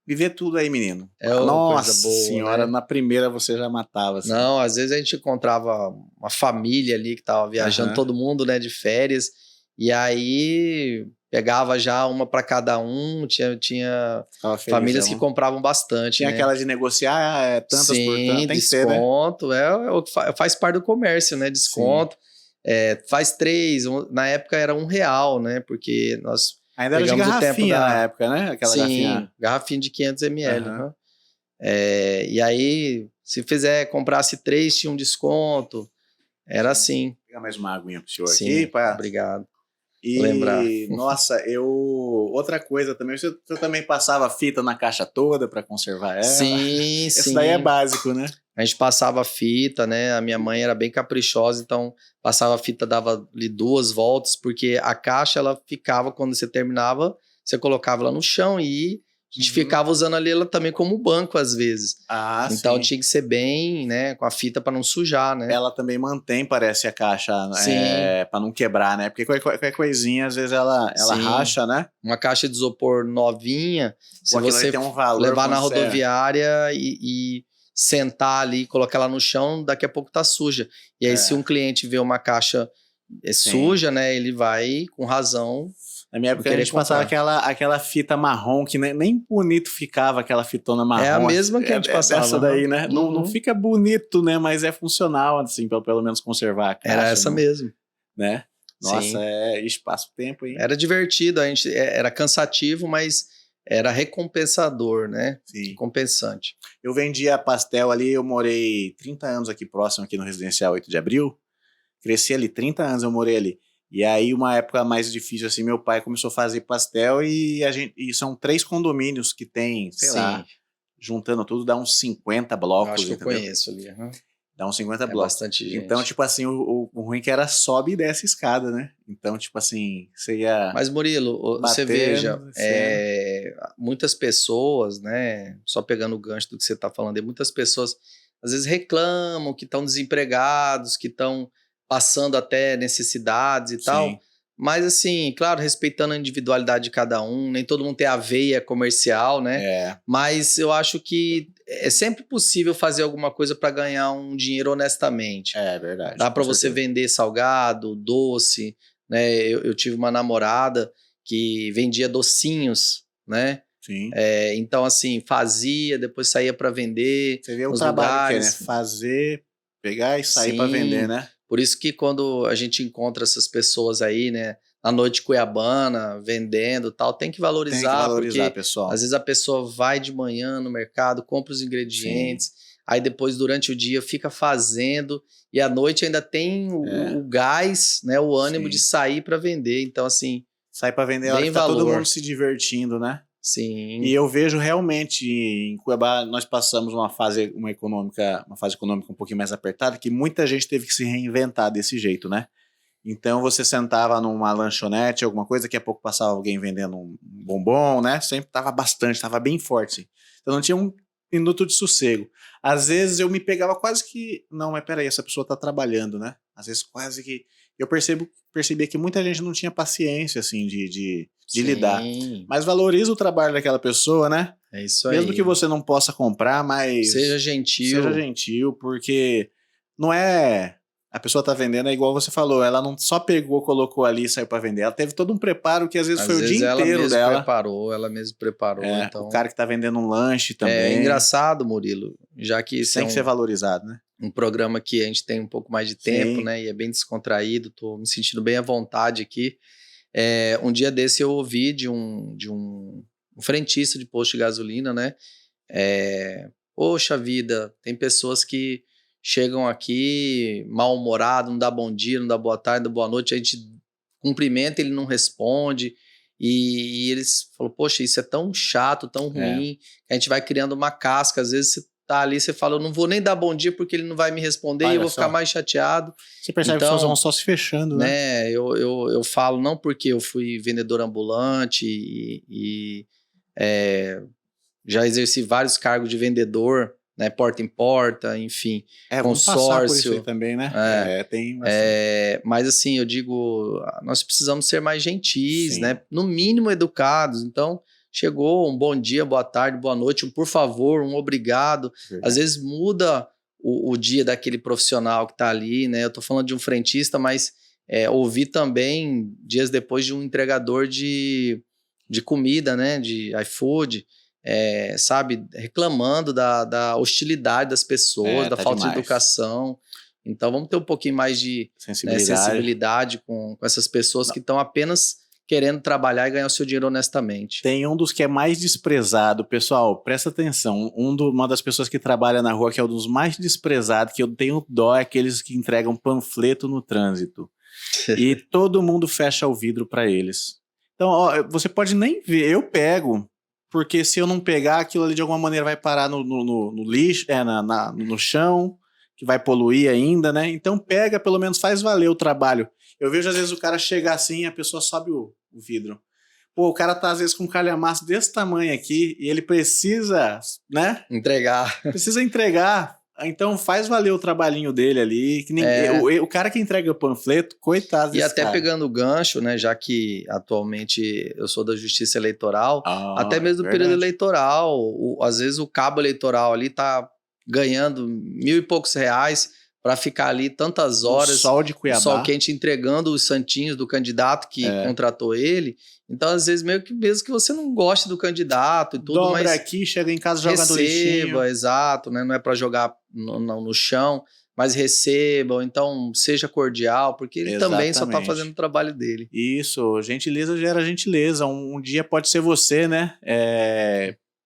Viver tudo aí, menino. Nossa coisa boa, senhora, né? Na primeira você já matava. Assim. Não, às vezes a gente encontrava uma família ali que tava viajando, todo mundo, né, de férias. E aí pegava já uma para cada um. Tinha famílias que compravam bastante. Tinha aquela de negociar tantas por tanto. Tem desconto. Que ser, né? Faz parte do comércio, né? Desconto. Faz 3. Na época era R$1, né? Porque nós... Ainda era de garrafinha na época, né? Aquela garrafinha de 500 ml. Né? E aí, se comprasse 3, tinha um desconto. Era assim. Vou pegar mais uma aguinha pro senhor aqui. Obrigado. E, lembrar. Nossa, outra coisa também, você também passava fita na caixa toda para conservar ela? Sim. Isso daí é básico, né? A gente passava fita, né? A minha mãe era bem caprichosa, então passava fita, dava ali 2 voltas, porque a caixa, ela ficava, quando você terminava, você colocava ela no chão e a gente ficava usando ali ela também como banco, às vezes. Então tinha que ser bem, né? Com a fita para não sujar, né? Ela também mantém, parece, a caixa, para não quebrar, né? Porque qualquer coisinha, às vezes, ela racha, né? Uma caixa de isopor novinha, se você tem um valor, levar na rodoviária e sentar ali, colocar ela no chão, daqui a pouco tá suja. E aí, se um cliente vê uma caixa suja, né? Ele vai, com razão... Na minha época a gente passava aquela fita marrom, que nem bonito ficava aquela fitona marrom. É a mesma que a gente passava. Essa daí, né? Não fica bonito, né? Mas é funcional, assim, pelo menos conservar a caixa. Era essa mesmo. Né? Nossa, espaço-tempo, hein? Era divertido, a gente era cansativo, mas era recompensador, né? Sim. Compensante. Eu vendia pastel ali, eu morei 30 anos aqui próximo, aqui no Residencial 8 de Abril. Cresci ali, 30 anos eu morei ali. E aí, uma época mais difícil, assim, meu pai começou a fazer pastel e são 3 condomínios que tem, sei lá, juntando tudo, dá uns 50 blocos. Eu acho que eu conheço ali. Dá uns 50 blocos. Bastante gente. Então, tipo assim, o ruim que era sobe e desce escada, né? Então, tipo assim, você ia... Mas, Murilo, você veja, muitas pessoas, né, só pegando o gancho do que você está falando, muitas pessoas, às vezes, reclamam que estão desempregados, que estão passando até necessidades e tal, mas assim, claro, respeitando a individualidade de cada um, nem todo mundo tem a veia comercial, né? Mas eu acho que é sempre possível fazer alguma coisa para ganhar um dinheiro honestamente. É verdade. Dá para você vender salgado, doce, né? Eu tive uma namorada que vendia docinhos, né? Sim. Então, assim, fazia, depois saía para vender. Você vê o trabalho que é, né? Fazer, pegar e sair para vender, né? Por isso que quando a gente encontra essas pessoas aí, né, na noite cuiabana, vendendo e tal, tem que valorizar, porque pessoal. Às vezes a pessoa vai de manhã no mercado, compra os ingredientes, aí depois durante o dia fica fazendo e à noite ainda tem o gás, né, o ânimo de sair para vender. Então, assim, sai para vender a hora que tá todo mundo se divertindo, né? Sim. E eu vejo realmente em Cuiabá nós passamos uma fase econômica um pouquinho mais apertada, que muita gente teve que se reinventar desse jeito, né? Então você sentava numa lanchonete, alguma coisa, daqui a pouco passava alguém vendendo um bombom, né? Sempre tava bem forte. Então não tinha um minuto de sossego. Às vezes eu me pegava quase que, não, mas peraí, essa pessoa tá trabalhando, né? Às vezes quase que eu percebia que muita gente não tinha paciência, assim, de lidar. Mas valoriza o trabalho daquela pessoa, né? É isso aí. Mesmo que você não possa comprar, mas... Seja gentil. Seja gentil, porque não é... A pessoa tá vendendo, é igual você falou, ela não só pegou, colocou ali e saiu para vender. Ela teve todo um preparo que às vezes foi o dia inteiro dela. Ela mesma preparou. Então... O cara que tá vendendo um lanche também. É engraçado, Murilo, já que tem que ser valorizado, né? um programa que a gente tem um pouco mais de tempo, Sim. né? E é bem descontraído, tô me sentindo bem à vontade aqui. Um dia desse eu ouvi de um frentista de posto de gasolina, né? Poxa vida, tem pessoas que chegam aqui mal-humorado, não dá bom dia, não dá boa tarde, não dá boa noite, a gente cumprimenta, ele não responde, e eles falam, poxa, isso é tão chato, tão ruim, que a gente vai criando uma casca, às vezes você tá ali, você fala, eu não vou nem dar bom dia porque ele não vai me responder, e eu Olha vou ficar só. mais chateado. Você percebe que as pessoas vão só se fechando, né? Eu falo não porque eu fui vendedor ambulante já exerci vários cargos de vendedor, né, porta em porta, enfim, Vamos passar por isso aí consórcio. também, né? Tem bastante. Mas assim, eu digo, nós precisamos ser mais gentis, Sim. né? No mínimo educados. Então, chegou um bom dia, boa tarde, boa noite, um por favor, um obrigado. Verdade. Às vezes muda o dia daquele profissional que está ali, né? Eu estou falando de um frentista, mas ouvi também, dias depois, de um entregador de comida, né? De iFood, sabe? Reclamando da hostilidade das pessoas, da Tá falta demais. de educação. Então vamos ter um pouquinho mais de sensibilidade com essas pessoas que estão apenas querendo trabalhar e ganhar o seu dinheiro honestamente. Tem um dos que é mais desprezado, pessoal, presta atenção, uma das pessoas que trabalha na rua que é um dos mais desprezados, que eu tenho dó, é aqueles que entregam panfleto no trânsito. E todo mundo fecha o vidro para eles. Então, ó, você pode nem ver, eu pego, porque se eu não pegar, aquilo ali de alguma maneira vai parar no lixo, no chão, que vai poluir ainda, né? Então pega, pelo menos faz valer o trabalho. Eu vejo às vezes o cara chegar assim e a pessoa sobe o vidro. Pô, o cara tá às vezes com um calhamaço desse tamanho aqui e ele precisa, né? Entregar. Precisa entregar. Então faz valer o trabalhinho dele ali. O cara que entrega o panfleto, coitado desse até cara. Pegando o gancho, né? Já que atualmente eu sou da Justiça Eleitoral, até mesmo no período eleitoral, às vezes o cabo eleitoral ali tá ganhando R$1.000 e poucos para ficar ali tantas horas, o sol de Cuiabá, o sol quente, entregando os santinhos do candidato que contratou ele. Então, às vezes, mesmo que você não goste do candidato e tudo, dobra mas aqui, chega em casa, joga no lixinho. Receba, exato, né? Não é para jogar no chão, mas receba, ou então seja cordial, porque ele também só está fazendo o trabalho dele. Isso, gentileza gera gentileza. Um dia pode ser você, né?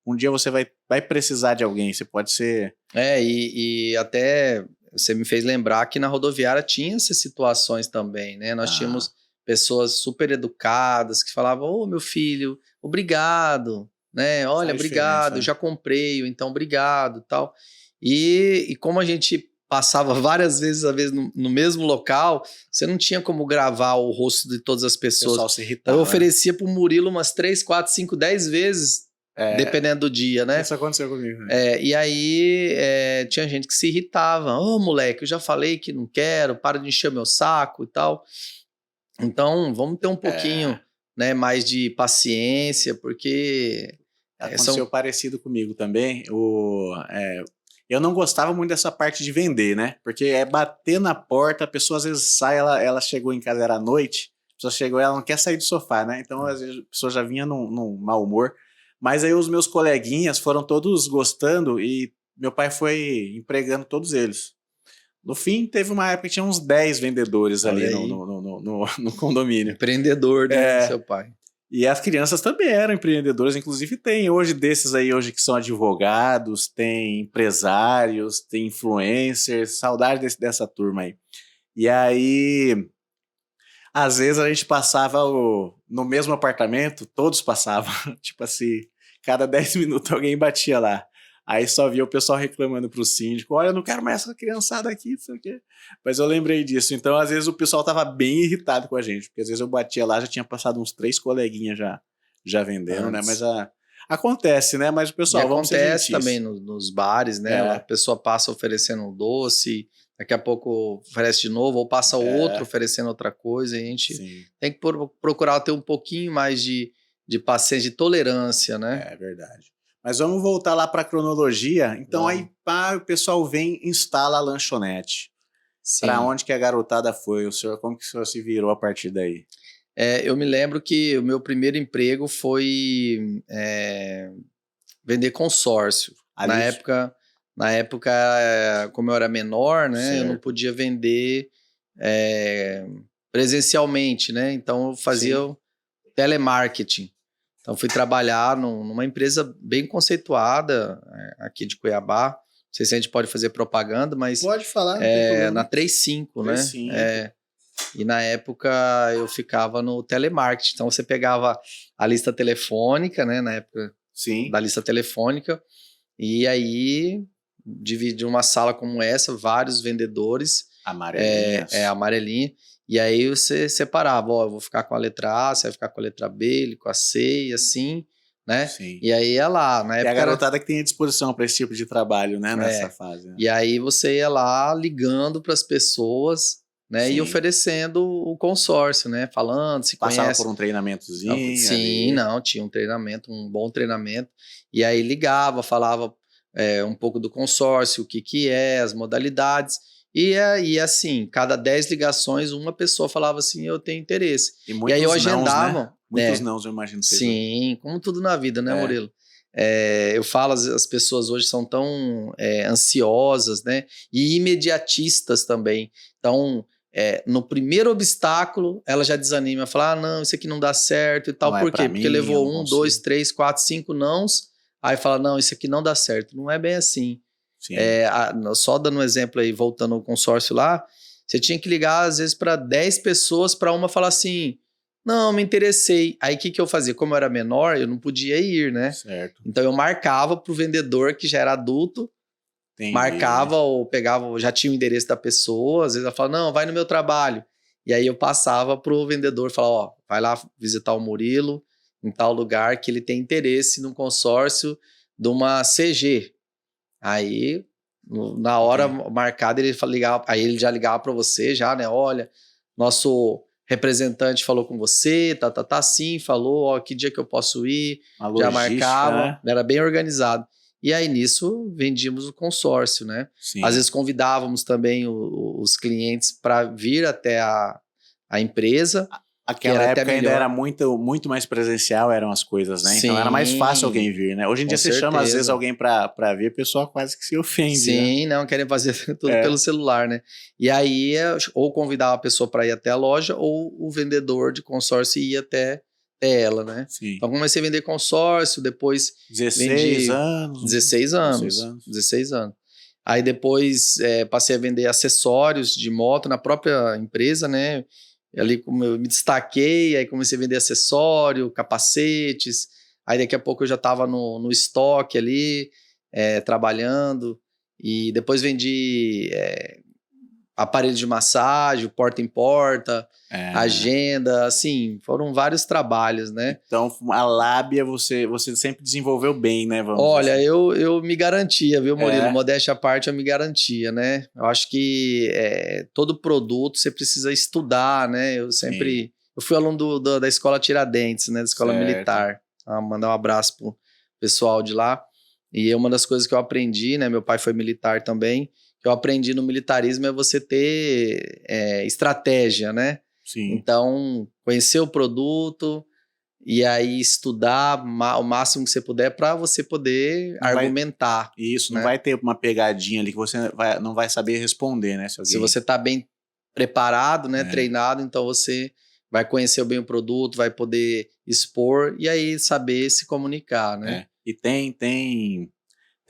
Um dia você vai precisar de alguém, você pode ser... E até você me fez lembrar que na rodoviária tinha essas situações também, né? Nós tínhamos pessoas super educadas que falavam, ô, meu filho, obrigado, né? Olha, obrigado, eu já comprei, então obrigado, tal. E como a gente passava várias vezes no mesmo local, você não tinha como gravar o rosto de todas as pessoas. O pessoal se irritava, eu oferecia pro Murilo umas 3, 4, 5, 10 vezes, dependendo do dia, né? Isso aconteceu comigo. Né? E aí tinha gente que se irritava. Ô, moleque, eu já falei que não quero, para de encher meu saco e tal. Então, vamos ter um pouquinho mais de paciência, porque... Aconteceu parecido comigo também. Eu não gostava muito dessa parte de vender, né? Porque bater na porta, a pessoa às vezes sai, ela chegou em casa, era à noite, a pessoa chegou e ela não quer sair do sofá, né? Então, às vezes, a pessoa já vinha num mau humor. Mas aí os meus coleguinhas foram todos gostando e meu pai foi empregando todos eles. No fim, teve uma época que tinha uns 10 vendedores ali no condomínio. Empreendedor, né, seu pai. E as crianças também eram empreendedoras, inclusive tem hoje desses aí hoje que são advogados, tem empresários, tem influencers, saudade dessa turma aí. E aí, às vezes a gente passava no mesmo apartamento, todos passavam, tipo assim, cada 10 minutos alguém batia lá. Aí só via o pessoal reclamando pro síndico, olha, eu não quero mais essa criançada aqui, não sei o quê. Mas eu lembrei disso. Então, às vezes, o pessoal tava bem irritado com a gente, porque às vezes eu batia lá, já tinha passado uns 3 coleguinhas já vendendo, né? Mas acontece, né? Mas o pessoal, vamos ser gentis. Acontece também nos bares, né? A pessoa passa oferecendo um doce, daqui a pouco oferece de novo, ou passa outro oferecendo outra coisa, e a gente tem que procurar ter um pouquinho mais de paciência, de tolerância, né? É verdade. Mas vamos voltar lá para a cronologia. Então aí o pessoal vem e instala a lanchonete. Para onde que a garotada foi? Como que o senhor se virou a partir daí? Eu me lembro que o meu primeiro emprego foi vender consórcio. Na época Na época, como eu era menor, né? Certo. Eu não podia vender presencialmente, né? Então eu fazia o telemarketing. Então fui trabalhar numa empresa bem conceituada aqui de Cuiabá. Não sei se a gente pode fazer propaganda, mas Pode falar, não tem problema. na 35, né? 35. E na época eu ficava no telemarketing. Então você pegava a lista telefônica, né? Na época Sim. da lista telefônica, e aí dividia uma sala como essa, vários vendedores. Amarelinhas. Amarelinha. E aí você separava, ó, eu vou ficar com a letra A, você vai ficar com a letra B, ele com a C, e assim, né? Sim. E aí ia lá, na época... E a garotada que tem a disposição para esse tipo de trabalho, né? Nessa fase. Né? E aí você ia lá ligando para as pessoas, né? E oferecendo o consórcio, né? Falando, se Passava conhece. por um treinamentozinho? Sim, não, tinha um treinamento, um bom treinamento. E aí ligava, falava um pouco do consórcio, o que é, as modalidades. E assim, cada 10 ligações, uma pessoa falava assim, eu tenho interesse. E aí eu agendava. Né? Muitos nãos, eu imagino. Sim, como tudo na vida, né, Murilo? Eu falo, as pessoas hoje são tão ansiosas, né? E imediatistas também. Então, no primeiro obstáculo, ela já desanima, fala, não, isso aqui não dá certo e tal. Por quê? Porque levou 1, 2, 3, 4, 5 nãos, aí fala, não, isso aqui não dá certo. Não é bem assim. Só dando um exemplo aí, voltando ao consórcio lá, você tinha que ligar às vezes para 10 pessoas para uma falar assim, não, me interessei. Aí o que eu fazia? Como eu era menor, eu não podia ir, né? Certo. Então eu marcava pro vendedor que já era adulto, marcava ou pegava, já tinha o endereço da pessoa, às vezes ela falava, não, vai no meu trabalho. E aí eu passava pro vendedor, falava, ó, vai lá visitar o Murilo em tal lugar que ele tem interesse no consórcio de uma CG. Aí, na hora marcada, aí ele já ligava para você, já, né? Olha, nosso representante falou com você, sim, falou, ó, que dia que eu posso ir, já marcava, era bem organizado. E aí, nisso, vendíamos o consórcio, né? Sim. Às vezes convidávamos também os clientes para vir até a empresa. Aquela época ainda era muito mais presencial, eram as coisas, né? Sim. Então era mais fácil alguém vir, né? Hoje em dia você chama, às vezes, alguém pra vir, a pessoa quase que se ofende. Sim, né? Não, querem fazer tudo pelo celular, né? E aí, ou convidava a pessoa para ir até a loja, ou o vendedor de consórcio ia até ela, né? Sim. Então comecei a vender consórcio, depois 16 anos. 16 anos. Aí depois passei a vender acessórios de moto na própria empresa, né? Ali como eu me destaquei, aí comecei a vender acessório, capacetes, aí daqui a pouco eu já estava no estoque ali, trabalhando, e depois vendi aparelho de massagem, porta em porta, agenda, assim, foram vários trabalhos, né? Então, a lábia você sempre desenvolveu bem, né? Olha, assim. eu me garantia, viu, Murilo? Modéstia à parte, eu me garantia, né? Eu acho que todo produto você precisa estudar, né? Eu fui aluno da Escola Tiradentes, né? Da Escola Militar. Mandar um abraço pro pessoal de lá. E uma das coisas que eu aprendi, né? Meu pai foi militar também. Que eu aprendi no militarismo é você ter estratégia, né? Sim. Então, conhecer o produto e aí estudar o máximo que você puder para você poder argumentar. Isso, né? Não vai ter uma pegadinha ali que você não vai saber responder, né? Se você está bem preparado, né? Treinado, então você vai conhecer bem o produto, vai poder expor e aí saber se comunicar, né? E tem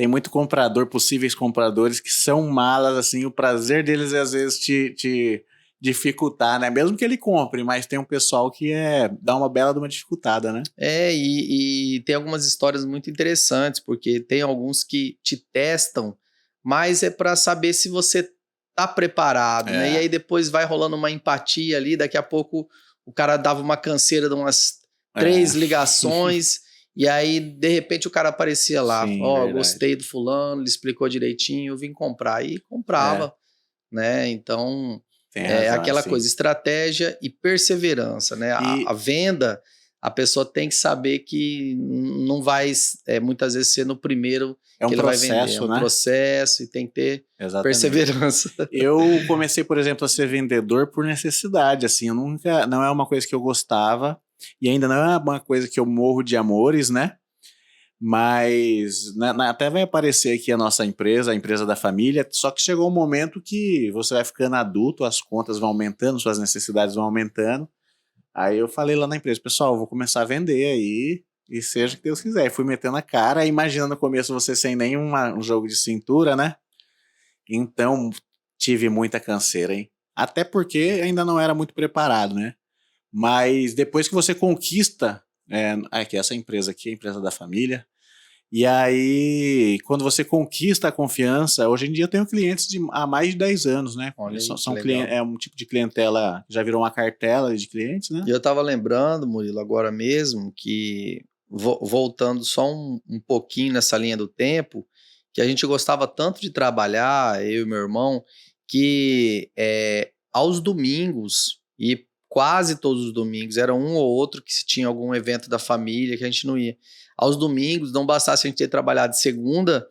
muito comprador, possíveis compradores que são malas, assim, o prazer deles é às vezes te dificultar, né? Mesmo que ele compre, mas tem um pessoal que dá uma bela de uma dificultada, né? E tem algumas histórias muito interessantes, porque tem alguns que te testam, mas é para saber se você tá preparado, né? E aí depois vai rolando uma empatia ali, daqui a pouco o cara dava uma canseira de umas 3 ligações, e aí de repente o cara aparecia lá, gostei do fulano, ele explicou direitinho, eu vim comprar, e comprava, né? Então... aquela coisa, estratégia e perseverança, né? A venda, a pessoa tem que saber que não vai, muitas vezes, ser no primeiro que ele vai vender. É um processo e tem que ter perseverança. Eu comecei, por exemplo, a ser vendedor por necessidade, assim, não é uma coisa que eu gostava e ainda não é uma coisa que eu morro de amores, né? Mas até vai aparecer aqui a nossa empresa, a empresa da família, só que chegou um momento que você vai ficando adulto, as contas vão aumentando, suas necessidades vão aumentando. Aí eu falei lá na empresa, pessoal, eu vou começar a vender aí, e seja o que Deus quiser. E fui metendo a cara, imaginando no começo você sem nenhum um jogo de cintura, né? Então, tive muita canseira, hein? Até porque ainda não era muito preparado, né? Mas depois que você conquista, aqui, essa empresa aqui, a empresa da família, e aí, quando você conquista a confiança, hoje em dia eu tenho clientes há mais de 10 anos, né? Olha aí, São é um tipo de clientela, já virou uma cartela de clientes, né? E eu tava lembrando, Murilo, agora mesmo, que voltando só um pouquinho nessa linha do tempo, que a gente gostava tanto de trabalhar, eu e meu irmão, que aos domingos, e quase todos os domingos, era um ou outro que se tinha algum evento da família que a gente não ia. Aos domingos, não bastasse a gente ter trabalhado de segunda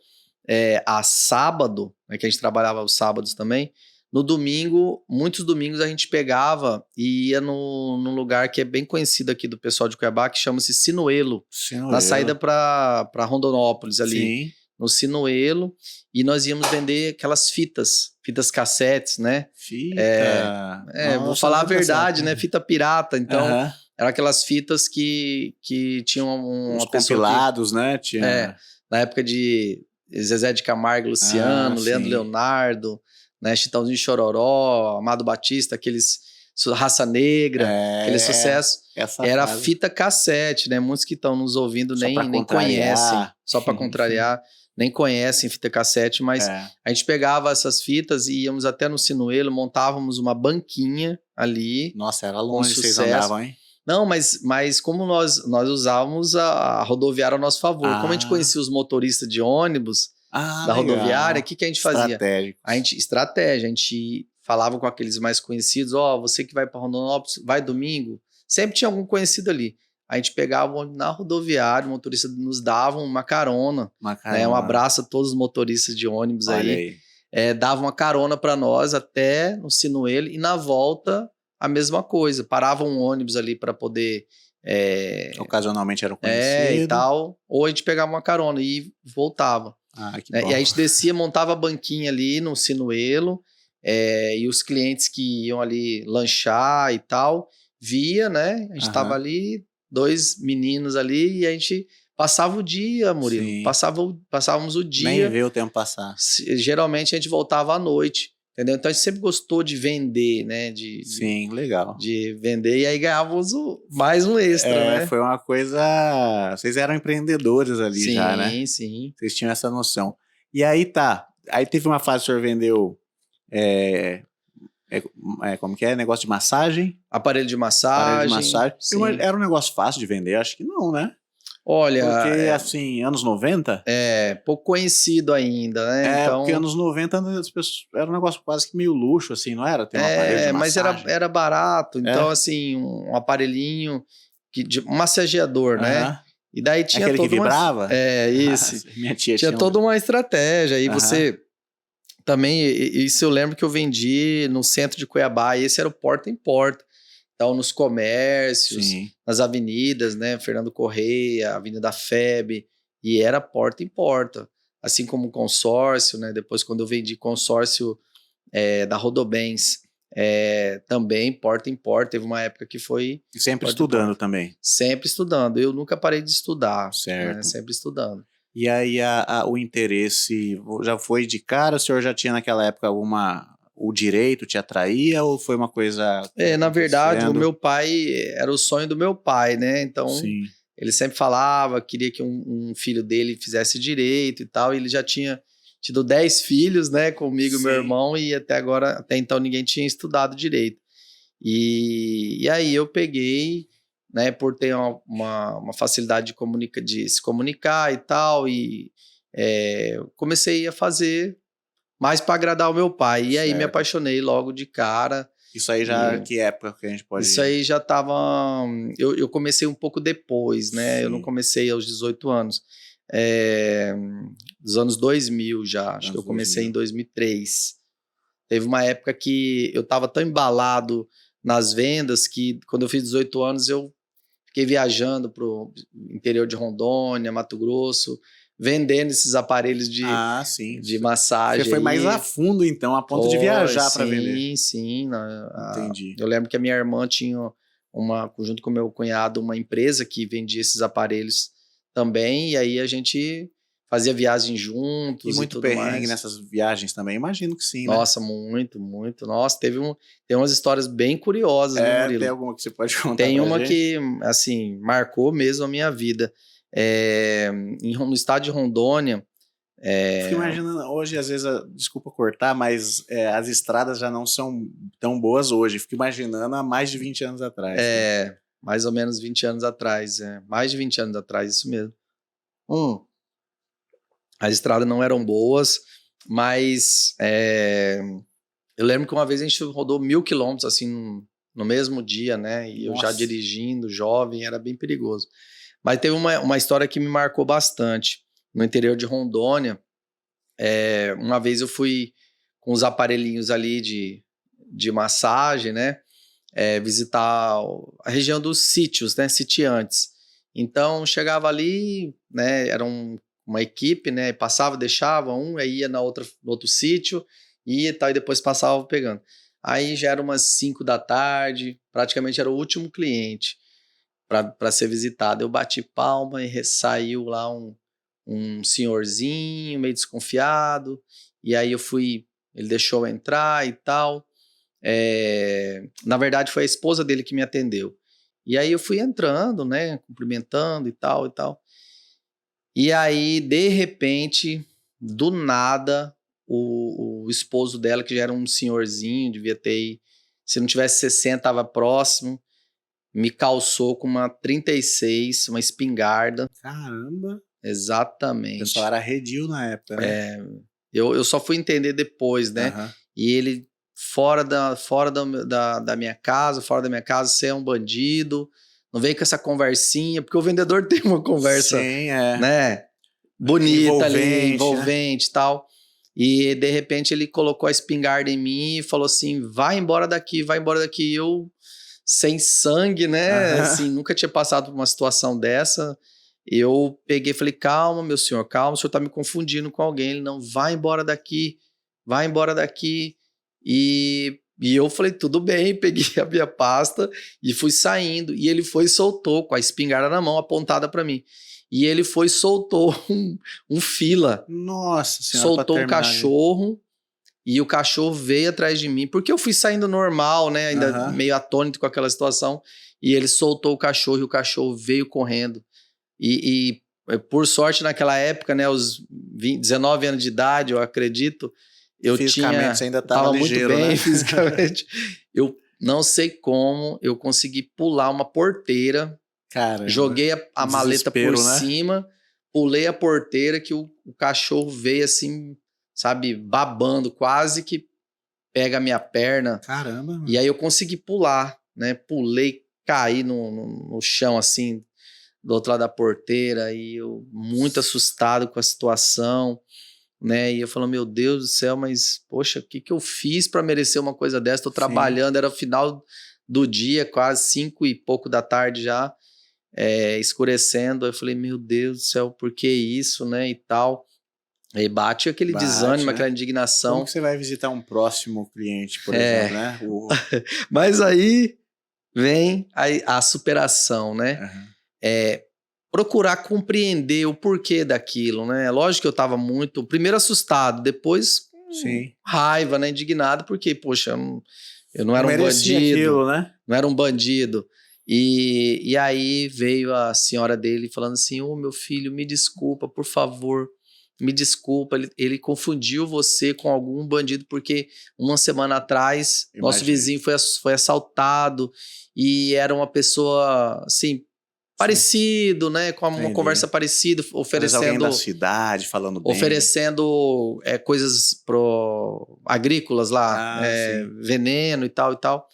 a sábado, né, que a gente trabalhava os sábados também, no domingo, muitos domingos a gente pegava e ia num lugar que é bem conhecido aqui do pessoal de Cuiabá, que chama-se Sinuelo, na saída para Rondonópolis ali. Sim. No Sinuelo, e nós íamos vender aquelas fitas cassetes, né? Fita? Nossa, vou falar a verdade, né? Fita pirata, então eram aquelas fitas que tinham uns compilados, né? Na época de Zezé de Camargo, Luciano, Leandro Leonardo, né? Chitãozinho Chororó, Amado Batista, aqueles Raça Negra, aquele sucesso. Era fase. Fita cassete, né? Muitos que estão nos ouvindo nem conhecem, só para contrariar, nem conhecem fita cassete, mas a gente pegava essas fitas e íamos até no Sinuelo, montávamos uma banquinha ali. Nossa, era longe, vocês andavam, hein? Não, mas como nós usávamos a rodoviária ao nosso favor, como a gente conhecia os motoristas de ônibus da rodoviária, o que a gente fazia? Estratégia, a gente falava com aqueles mais conhecidos, você que vai para Rondonópolis, vai domingo, sempre tinha algum conhecido ali. A gente pegava o ônibus na rodoviária, o motorista nos dava uma carona. Né? Um abraço a todos os motoristas de ônibus aí. Dava uma carona para nós até no Sinuelo e na volta a mesma coisa. Parava um ônibus ali para poder... Ocasionalmente era um conhecido. E tal. Ou a gente pegava uma carona e voltava. Que bom. E a gente descia, montava a banquinha ali no Sinuelo, e os clientes que iam ali lanchar e tal, via, né? A gente tava ali, 2 meninos ali, e a gente passava o dia, Murilo. Passávamos o dia. Nem vê o tempo passar. Geralmente a gente voltava à noite, entendeu? Então a gente sempre gostou de vender, né? Sim, legal. De vender, e aí ganhávamos mais um extra, né? Foi uma coisa... Vocês eram empreendedores ali já, né? Sim, sim. Vocês tinham essa noção. E aí aí teve uma fase que o senhor vendeu... como que é? Negócio de massagem? Aparelho de massagem. Era um negócio fácil de vender? Acho que não, né? Olha... Porque, assim, anos 90... pouco conhecido ainda, né? Porque anos 90 era um negócio quase que meio luxo, assim, não era? Ter um aparelho de massagem. Mas era barato. Então, assim, um aparelhinho, de massageador, né? E daí tinha aquele que vibrava? Isso. Minha tia tinha toda uma estratégia. E você... Também, isso eu lembro que eu vendi no centro de Cuiabá, e esse era o porta em porta. Então, nos comércios, nas avenidas, né? Fernando Correia, Avenida FEB, e era porta em porta. Assim como o consórcio, né? Depois, quando eu vendi consórcio da Rodobens, também porta em porta. Teve uma época que foi... E sempre estudando também? Sempre estudando. Eu nunca parei de estudar. Certo. Né? Sempre estudando. E aí o interesse já foi de cara? O senhor já tinha naquela época o direito te atraía ou foi uma coisa... Na verdade, o meu pai, era o sonho do meu pai, né? Então, ele sempre falava, queria que um filho dele fizesse direito e tal, e ele já tinha tido 10 filhos, né? Comigo e meu irmão, e até então ninguém tinha estudado direito. E aí eu peguei... Né, por ter uma facilidade de se comunicar e tal, e comecei a fazer mais para agradar o meu pai. E aí me apaixonei logo de cara. Isso aí já, que época que a gente pode... Isso aí já estava... Eu comecei um pouco depois, né? Eu não comecei aos 18 anos. Dos anos 2000 já. Acho que eu comecei em 2003. Teve uma época que eu estava tão embalado nas vendas que quando eu fiz 18 anos eu fiquei viajando pro interior de Rondônia, Mato Grosso, vendendo esses aparelhos de massagem. Você foi mais a fundo, então, a ponto de viajar para vender. Sim. Entendi. Eu lembro que a minha irmã tinha junto com o meu cunhado, uma empresa que vendia esses aparelhos também, e aí a gente fazia viagem juntos e muito tudo perrengue mais. nessas viagens também, imagino que sim, Nossa, né? muito. Nossa, tem umas histórias bem curiosas, né, Murilo? Tem alguma que você pode contar Tem pra uma gente? que, assim, marcou mesmo a minha vida. No estado de Rondônia... Fico imaginando, hoje, às vezes, desculpa cortar, mas as estradas já não são tão boas hoje. Fico imaginando há mais de 20 anos atrás. Né? Mais ou menos 20 anos atrás. Mais de 20 anos atrás, isso mesmo. As estradas não eram boas, mas eu lembro que uma vez a gente rodou 1.000 quilômetros, assim, no mesmo dia, né? E eu já dirigindo, jovem, era bem perigoso. Mas teve uma história que me marcou bastante. No interior de Rondônia, uma vez eu fui com os aparelhinhos ali de massagem, né? Visitar a região dos sítios, né? Sitiantes. Então, chegava ali, né? Era uma equipe, né? Passava, deixava aí ia no outro sítio, ia e tal, e depois passava pegando. Aí já era umas 5 da tarde, praticamente era o último cliente para ser visitado. Eu bati palma e saiu lá um senhorzinho meio desconfiado, e aí ele deixou eu entrar e tal. Na verdade, foi a esposa dele que me atendeu. E aí eu fui entrando, né, cumprimentando e tal. E aí, de repente, do nada, o esposo dela, que já era um senhorzinho, devia ter, se não tivesse 60, estava próximo, me calçou com uma 36, uma espingarda. Caramba! Exatamente. O pessoal era arredio na época, né? Eu só fui entender depois, né? Uhum. E ele, fora da minha casa, você é um bandido, não vem com essa conversinha, porque o vendedor tem uma conversa, sim, né? Bonita ali, envolvente e tal. E, de repente, ele colocou a espingarda em mim e falou assim, vai embora daqui. Eu, sem sangue, né? Assim, nunca tinha passado por uma situação dessa. Eu peguei e falei, calma, meu senhor, calma, o senhor tá me confundindo com alguém. Ele, não, vai embora daqui. E eu falei, tudo bem, peguei a minha pasta e fui saindo. E ele foi e soltou, com a espingarda na mão, apontada para mim. E ele foi e soltou um fila. Nossa senhora, soltou um cachorro. E o cachorro veio atrás de mim, porque eu fui saindo normal, né? Ainda meio atônito com aquela situação. E ele soltou o cachorro e o cachorro veio correndo. E por sorte, naquela época, né? Os 19 anos de idade, eu acredito, eu fisicamente você ainda tava ligeiro, muito bem, né? fisicamente. Eu não sei como eu consegui pular uma porteira. Caramba, joguei a maleta por cima, pulei a porteira, que o cachorro veio assim, sabe, babando, quase que pega a minha perna. Caramba, mano. E aí eu consegui pular, né? Pulei, caí no chão, assim, do outro lado da porteira, e eu muito assustado com a situação, né? E eu falando, meu Deus do céu, mas, poxa, o que eu fiz para merecer uma coisa dessa? Tô trabalhando, era o final do dia, quase 5 e pouco da tarde já, escurecendo. Eu falei, meu Deus do céu, por que isso, né? E tal. Aí bate aquele desânimo, aquela indignação. Como que você vai visitar um próximo cliente, por exemplo, né? Mas aí vem a superação, né? Procurar compreender o porquê daquilo, né? Lógico que eu estava primeiro assustado, depois raiva, né? Indignado, porque, poxa, eu não era um bandido. Aquilo, né? Não era um bandido. E aí veio a senhora dele falando assim, meu filho, me desculpa, por favor, me desculpa, ele confundiu você com algum bandido, porque uma semana atrás, nosso vizinho foi assaltado, e era uma pessoa, assim, parecido, né, com uma conversa parecida, oferecendo... alguém da cidade, falando bem. Oferecendo coisas agrícolas lá, veneno e tal.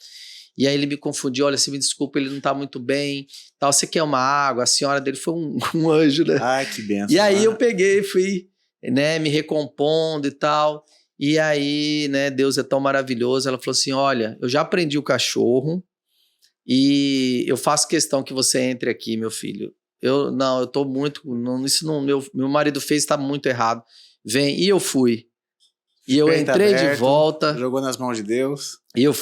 E aí ele me confundiu, olha, você me desculpa, ele não tá muito bem, tal, você quer uma água? A senhora dele foi um anjo, né? Ai, que benção. E aí eu peguei, fui, né, me recompondo e tal, e aí, né, Deus é tão maravilhoso, ela falou assim, olha, eu já prendi o cachorro, E eu faço questão que você entre aqui, meu filho. Eu tô muito... Isso não... Meu marido fez, tá muito errado. Vem, e eu fui. E eu entrei de volta. Jogou nas mãos de Deus. E eu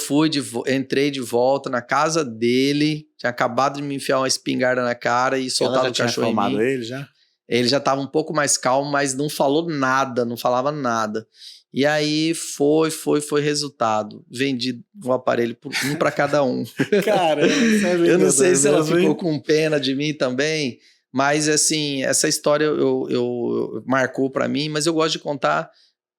entrei de volta na casa dele. Tinha acabado de me enfiar uma espingarda na cara e soltado o cachorro em mim. Ela já tinha ele já? Ele já estava um pouco mais calmo, mas não falou nada, não falava nada. E aí foi resultado. Vendi um aparelho, um para cada um. Cara, eu não sei se ela ficou com pena de mim também, mas assim, essa história eu marcou para mim, mas eu gosto de contar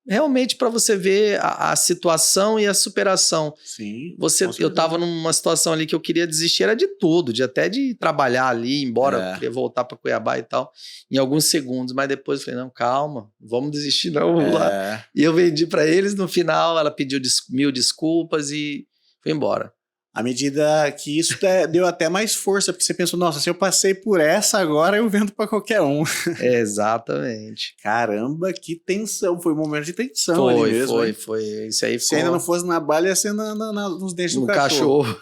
realmente para você ver a situação e a superação. Sim. Eu estava numa situação ali que eu queria desistir, era de tudo, até de trabalhar ali, embora eu queria voltar para Cuiabá e tal, em alguns segundos, mas depois eu falei, não, calma, vamos desistir não, vamos lá. E eu vendi para eles, no final ela pediu 1000 desculpas e foi embora. À medida que isso deu até mais força, porque você pensou, nossa, se eu passei por essa agora, eu vendo para qualquer um. Exatamente. Caramba, que tensão. Foi um momento de tensão ali mesmo. Foi. Isso aí Se ainda não fosse na bala, ia ser nos dentes do cachorro.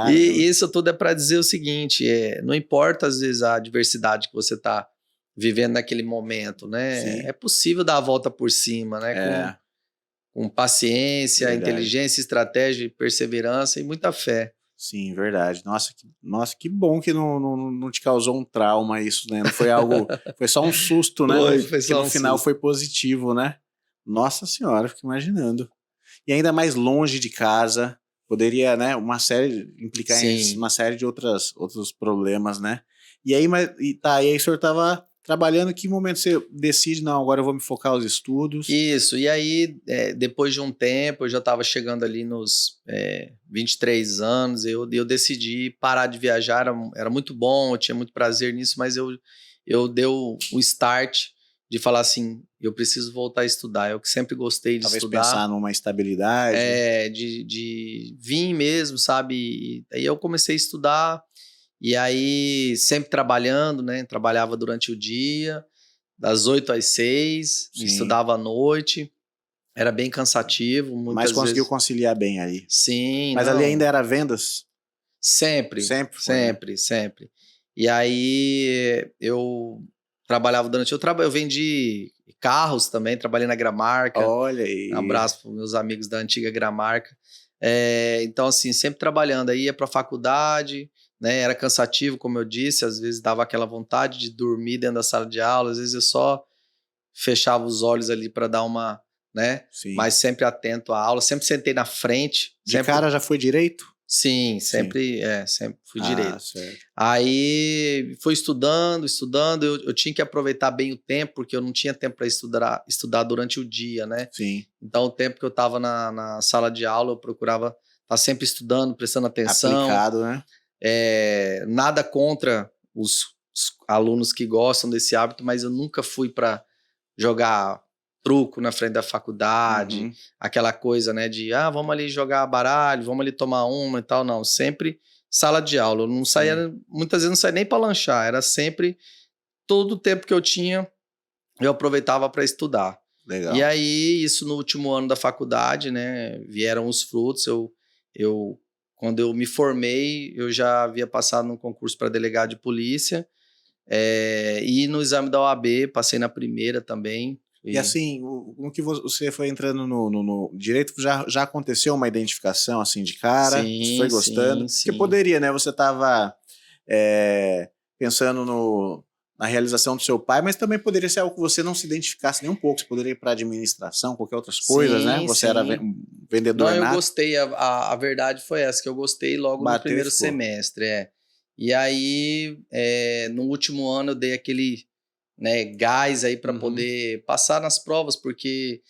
E isso tudo é para dizer o seguinte, não importa às vezes a adversidade que você está vivendo naquele momento, né? Sim. É possível dar a volta por cima, né? Com paciência, verdade. Inteligência, estratégia, perseverança e muita fé. Sim, verdade. Nossa, que bom que não te causou um trauma isso, né? Não foi algo... foi só um susto, né? Foi só que no final foi positivo, né? Nossa senhora, fico imaginando. E ainda mais longe de casa, poderia, né? Implicar em uma série de outros problemas, né? E aí, e aí o senhor estava... trabalhando, que momento você decide, não, agora eu vou me focar aos estudos? Isso, e aí, depois de um tempo, eu já estava chegando ali nos 23 anos, eu decidi parar de viajar, era muito bom, eu tinha muito prazer nisso, mas eu dei o start de falar assim, eu preciso voltar a estudar, eu que sempre gostei de talvez estudar. Talvez pensar numa estabilidade. De vir mesmo, sabe? E aí eu comecei a estudar, e aí, sempre trabalhando, né? Trabalhava durante o dia, das 8 às 6, estudava à noite. Era bem cansativo. Mas conseguiu conciliar bem aí. Sim. Mas ali ainda era vendas? Sempre. Sempre. E aí, eu trabalhava durante... Eu vendi carros também, trabalhei na Gramarca. Olha aí. Um abraço para meus amigos da antiga Gramarca. Então, assim, sempre trabalhando. Aí ia para a faculdade... Né, era cansativo, como eu disse, às vezes dava aquela vontade de dormir dentro da sala de aula, às vezes eu só fechava os olhos ali para dar uma, né, mas sempre atento à aula, sempre sentei na frente. De cara já foi direito? Sim, sempre fui direito. Certo. Aí fui estudando, eu tinha que aproveitar bem o tempo, porque eu não tinha tempo para estudar durante o dia, né? Sim. Então o tempo que eu estava na sala de aula, eu procurava estar sempre estudando, prestando atenção. Aplicado, né? Nada contra os alunos que gostam desse hábito, mas eu nunca fui para jogar truco na frente da faculdade, aquela coisa, né, de vamos ali jogar baralho, vamos ali tomar uma e tal, não, sempre sala de aula, eu não saía, muitas vezes não saía nem para lanchar, era sempre, todo o tempo que eu tinha, eu aproveitava para estudar. Legal. E aí, isso no último ano da faculdade, né, vieram os frutos, quando eu me formei, eu já havia passado num concurso para delegado de polícia, e no exame da OAB, passei na primeira também. E assim, no que você foi entrando no direito, já aconteceu uma identificação assim de cara? Sim, você foi gostando? Sim. Porque poderia, né? Você estava pensando na realização do seu pai, mas também poderia ser algo que você não se identificasse nem um pouco. Você poderia ir para administração, qualquer outras coisas, né? Você era vendedor nato. Eu gostei. A verdade foi essa, que eu gostei logo no primeiro semestre. E aí, no último ano, eu dei aquele gás aí para poder passar nas provas, porque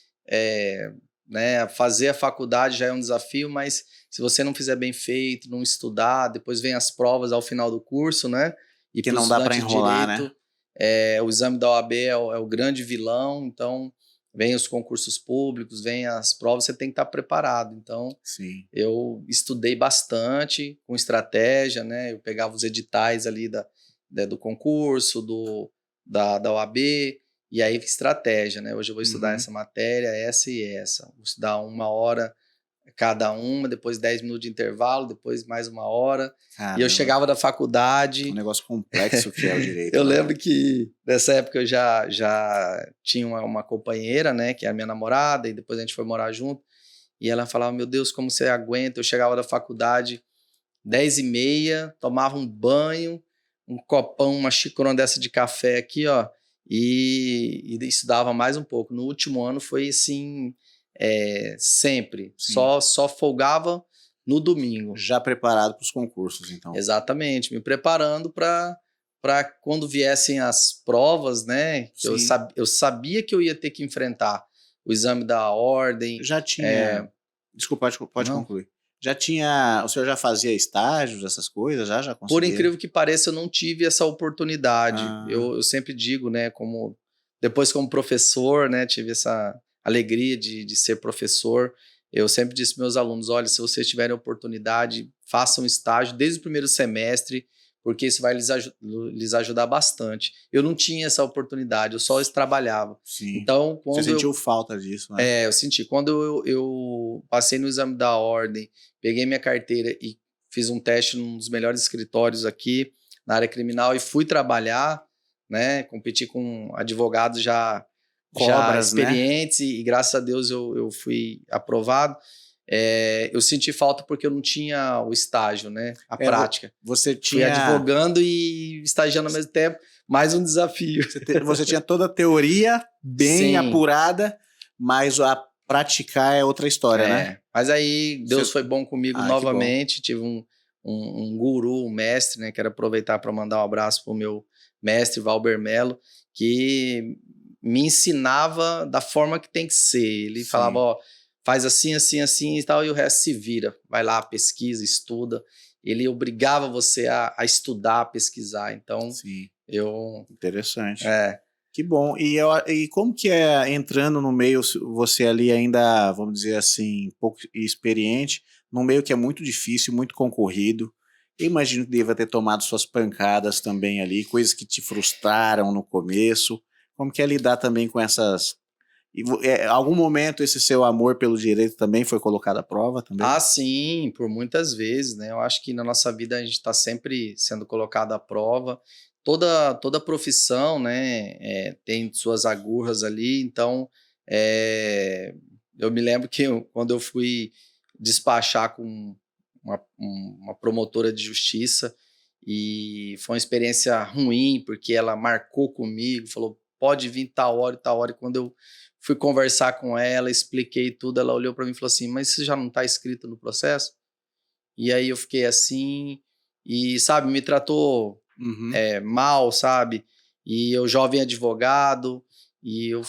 fazer a faculdade já é um desafio, mas se você não fizer bem feito, não estudar, depois vem as provas ao final do curso, né? E que não dá para enrolar, direito, né? O exame da OAB é o grande vilão, então vem os concursos públicos, vem as provas, você tem que estar preparado. Então, eu estudei bastante com estratégia, né? Eu pegava os editais ali do concurso, da OAB, e aí estratégia, né? Hoje eu vou estudar essa matéria, essa e essa. Vou estudar 1 hora cada uma, depois 10 minutos de intervalo, depois mais 1 hora. Caramba. E eu chegava da faculdade. Um negócio complexo que é o direito. Eu lembro que nessa época eu já tinha uma companheira, né, que é a minha namorada, e depois a gente foi morar junto. E ela falava, meu Deus, como você aguenta? Eu chegava da faculdade 10h30, tomava um banho, um copão, uma xicrona dessa de café aqui, ó, e estudava mais um pouco. No último ano foi assim, sempre. Só folgava no domingo. Já preparado para os concursos, então. Exatamente, me preparando para quando viessem as provas, né? Eu sabia que eu ia ter que enfrentar o exame da ordem. Já tinha... Desculpa, pode concluir. O senhor já fazia estágios, essas coisas? Já conseguia? Por incrível que pareça, eu não tive essa oportunidade. Eu sempre digo, né, depois como professor, né, tive essa alegria de ser professor. Eu sempre disse para meus alunos, olha, se vocês tiverem oportunidade, façam estágio desde o primeiro semestre, porque isso vai lhes ajudar bastante. Eu não tinha essa oportunidade, eu só trabalhava. Sim. Então, você sentiu falta disso, né? Eu senti. Quando eu passei no exame da ordem, peguei minha carteira e fiz um teste num dos melhores escritórios aqui, na área criminal, e fui trabalhar, né? Competi com advogados já experientes, né? E graças a Deus eu fui aprovado. Eu senti falta porque eu não tinha o estágio, né? A prática. Você fui advogando e estagiando ao mesmo tempo, mais um desafio. Você tinha toda a teoria bem apurada, mas a praticar é outra história, né? Mas aí Deus foi bom comigo novamente, tive um guru, um mestre, né? Quero aproveitar para mandar um abraço para o meu mestre, Valber Melo, que me ensinava da forma que tem que ser. Ele falava, ó, faz assim, assim, assim e tal, e o resto se vira. Vai lá, pesquisa, estuda. Ele obrigava você a estudar, a pesquisar. Então, Interessante. Que bom. E como que é entrando no meio, você ali ainda, vamos dizer assim, pouco experiente, num meio que é muito difícil, muito concorrido. Eu imagino que deva ter tomado suas pancadas também ali, coisas que te frustraram no começo. Como que é lidar também com essas... algum momento esse seu amor pelo direito também foi colocado à prova também? Ah, sim, por muitas vezes, né? Eu acho que na nossa vida a gente está sempre sendo colocado à prova. Toda profissão, né, tem suas agurras ali. Então, eu me lembro que quando eu fui despachar com uma promotora de justiça, e foi uma experiência ruim, porque ela marcou comigo, falou, pode vir tal hora e tal hora. E quando eu fui conversar com ela, expliquei tudo, ela olhou para mim e falou assim, mas isso já não está escrito no processo? E aí eu fiquei assim, e sabe, me tratou mal, sabe? E eu jovem advogado, e eu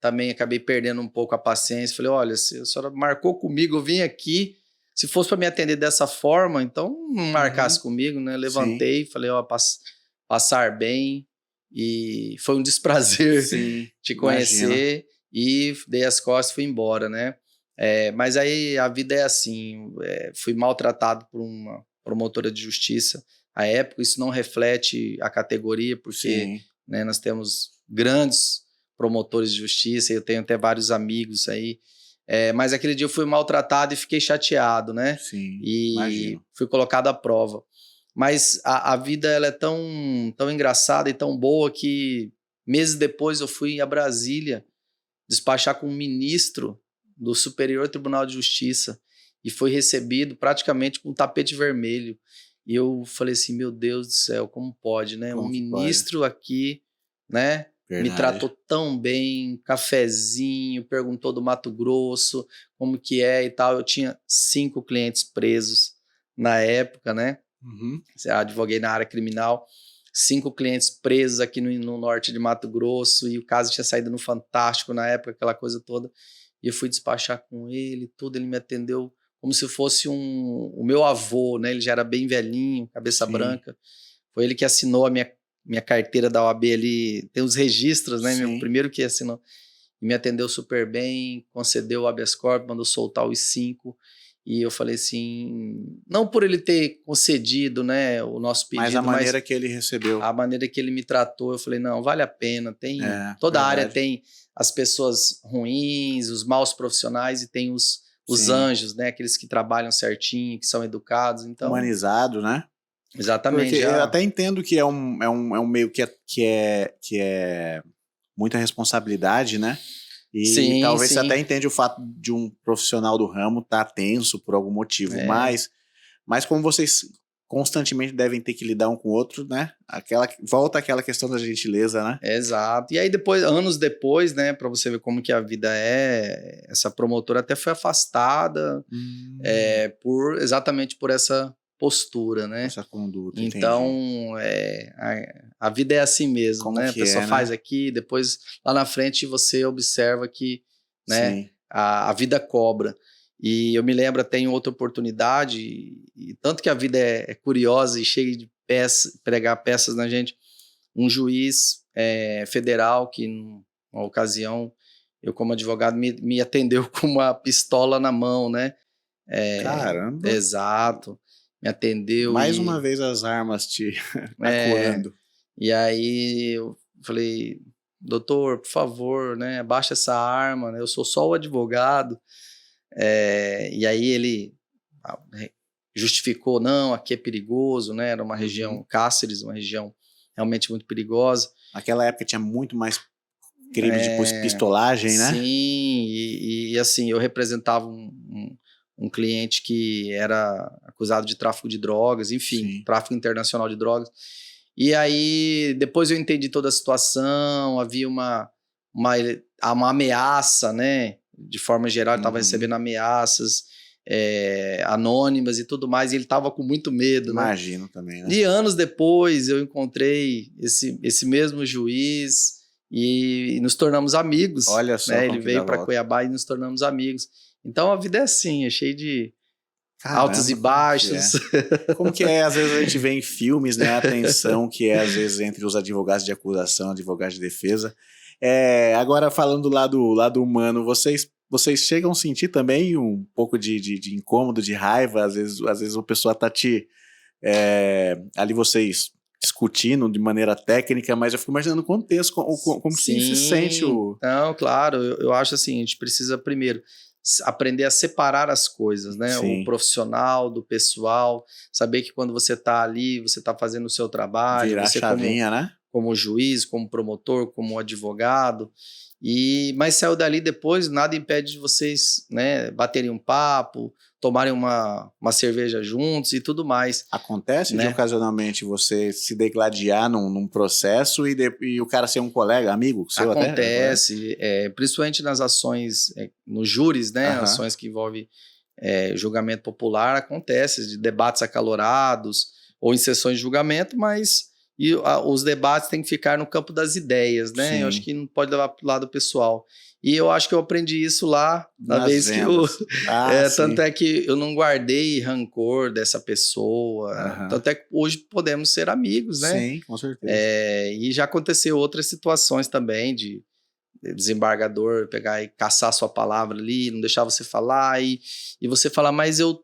também acabei perdendo um pouco a paciência. Falei, olha, se a senhora marcou comigo, eu vim aqui, se fosse para me atender dessa forma, então não marcasse comigo, né? Levantei, falei, ó, passar bem, e foi um desprazer te conhecer, e dei as costas e fui embora, né? Mas aí a vida é assim, fui maltratado por uma promotora de justiça à época. Isso não reflete a categoria, porque né, nós temos grandes promotores de justiça, eu tenho até vários amigos aí, mas aquele dia eu fui maltratado e fiquei chateado, né? Imagino. Fui colocado à prova. Mas a vida ela é tão engraçada e tão boa que meses depois eu fui a Brasília despachar com um ministro do Superior Tribunal de Justiça e foi recebido praticamente com um tapete vermelho. E eu falei assim, meu Deus do céu, como pode, né? Um ministro aqui, né? Me tratou tão bem, cafezinho, perguntou do Mato Grosso, como que é e tal. Eu tinha 5 clientes presos na época, né? Advoguei na área criminal, 5 clientes presos aqui no norte de Mato Grosso, e o caso tinha saído no Fantástico na época, aquela coisa toda. E eu fui despachar com ele, tudo, ele me atendeu como se fosse o meu avô, né? Ele já era bem velhinho, cabeça branca. Foi ele que assinou a minha carteira da OAB ali, tem os registros, né? Meu primeiro que assinou. E me atendeu super bem, concedeu o habeas corpus, mandou soltar os 5. E eu falei assim, não por ele ter concedido, né, o nosso pedido, mas a maneira que ele recebeu. A maneira que ele me tratou, eu falei, não, vale a pena. Toda a área tem as pessoas ruins, os maus profissionais, e tem os os anjos, né? Aqueles que trabalham certinho, que são educados. Então, humanizado, né? Exatamente. Porque eu até entendo que é um meio que é muita responsabilidade, né? E Sim, talvez você sim. até entende o fato de um profissional do ramo estar tenso por algum motivo, mas como vocês constantemente devem ter que lidar um com o outro, né? Volta aquela questão da gentileza, né? Exato. E aí depois, anos depois, né, para você ver como que a vida é, essa promotora até foi afastada exatamente por essa postura, né? Essa conduta, Então, entendi. a vida é assim mesmo, Como né? A que pessoa é, faz né? aqui, depois lá na frente você observa que, né, Sim. a vida cobra. E eu me lembro até em outra oportunidade, e tanto que a vida é curiosa e cheia de pregar peças na gente, um juiz federal que, numa ocasião, eu como advogado, me atendeu com uma pistola na mão, né? Caramba. Exato. Me atendeu Mais uma vez as armas te é, acuando. e aí eu falei, doutor, por favor, né, abaixa essa arma, né, eu sou só o advogado. E aí ele justificou, não, aqui é perigoso, né, era uma região, Cáceres, uma região realmente muito perigosa. Naquela época tinha muito mais crime de pistolagem, né? Sim, e assim, eu representava um cliente que era acusado de tráfico de drogas, enfim, tráfico internacional de drogas. E aí, depois eu entendi toda a situação, havia uma ameaça, né? De forma geral, ele estava recebendo ameaças anônimas e tudo mais, e ele estava com muito medo, né? Imagino também, né? E anos depois eu encontrei esse mesmo juiz e nos tornamos amigos. Olha só, né? Ele veio para Cuiabá e nos tornamos amigos. Então a vida é assim, é cheia de altos e baixos. Como que é? Às vezes a gente vê em filmes, né, a tensão que é às vezes entre os advogados de acusação, advogados de defesa. Agora falando do lado humano, vocês chegam a sentir também um pouco de incômodo, de raiva? Às vezes a pessoa tá ali vocês discutindo de maneira técnica, mas eu fico imaginando o contexto, como que se sente o... Não, claro, eu acho assim, a gente precisa primeiro aprender a separar as coisas, né? Sim. O profissional do pessoal, saber que quando você está ali, você está fazendo o seu trabalho, virar você chavinha, né? Como juiz, como promotor, como advogado, mas saiu dali depois, nada impede de vocês, né, baterem um papo, tomarem uma cerveja juntos e tudo mais. Acontece né? de ocasionalmente você se degladiar num processo e o cara ser um colega, amigo seu até? Acontece, principalmente nas ações, nos júris, né, ações que envolvem julgamento popular, acontece de debates acalorados ou em sessões de julgamento, mas os debates têm que ficar no campo das ideias, né? Sim. Eu acho que não pode levar para o lado pessoal. E eu acho que eu aprendi isso lá, na vez vendas. que tanto é que eu não guardei rancor dessa pessoa. Tanto é que hoje podemos ser amigos, né? Sim, com certeza. E já aconteceu outras situações também de desembargador pegar e caçar sua palavra ali, não deixar você falar, e você falar, mas eu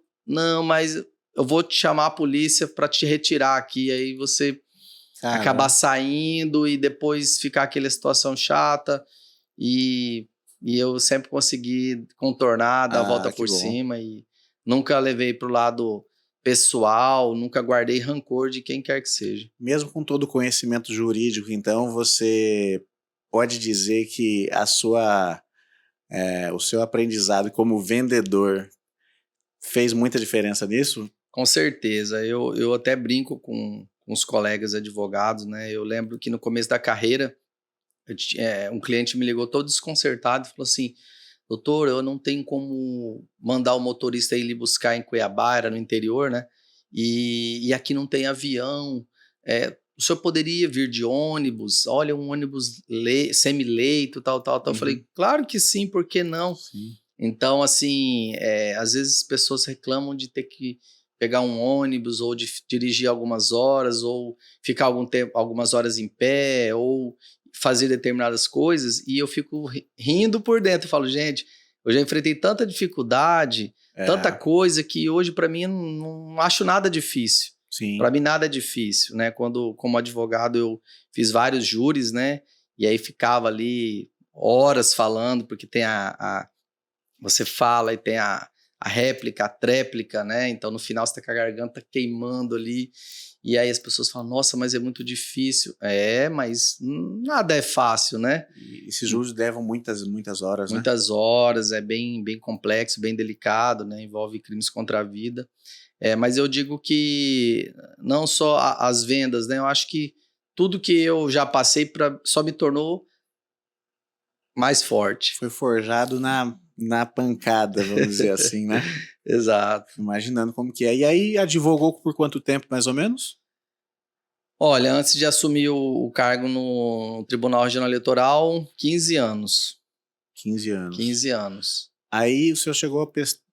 vou te chamar a polícia para te retirar aqui, aí você acabar saindo e depois ficar aquela situação chata, e eu sempre consegui contornar, dar a volta por cima, e nunca levei pro lado pessoal, nunca guardei rancor de quem quer que seja. Mesmo com todo o conhecimento jurídico, então, você pode dizer que o seu aprendizado como vendedor fez muita diferença nisso? Com certeza. Eu até brinco com os colegas advogados, né? Eu lembro que no começo da carreira, um cliente me ligou todo desconcertado e falou assim, doutor, eu não tenho como mandar o motorista ir lhe buscar em Cuiabá, era no interior, né? E aqui não tem avião. O senhor poderia vir de ônibus? Olha, um ônibus semi-leito, tal. Eu falei, claro que sim, por que não? Sim. Então, assim, às vezes as pessoas reclamam de ter que pegar um ônibus ou de dirigir algumas horas ou ficar algumas horas em pé ou fazer determinadas coisas, e eu fico rindo por dentro. Eu falo, gente, eu já enfrentei tanta dificuldade, tanta coisa, que hoje para mim não acho nada difícil. Para mim nada é difícil, né? Como advogado, eu fiz vários júris, né? E aí ficava ali horas falando, porque tem você fala e tem a réplica, a tréplica, né? Então, no final, você tá com a garganta queimando ali. E aí as pessoas falam, nossa, mas é muito difícil. Mas nada é fácil, né? E esses usos levam muitas horas, né? Muitas horas, é bem complexo, bem delicado, né? Envolve crimes contra a vida. Mas eu digo que não só as vendas, né? Eu acho que tudo que eu já passei só me tornou mais forte. Foi forjado na pancada, vamos dizer assim, né? Exato. Imaginando como que é. E aí, advogou por quanto tempo, mais ou menos? Olha, antes de assumir o cargo no Tribunal Regional Eleitoral, 15 anos. 15 anos. 15 anos. Aí o senhor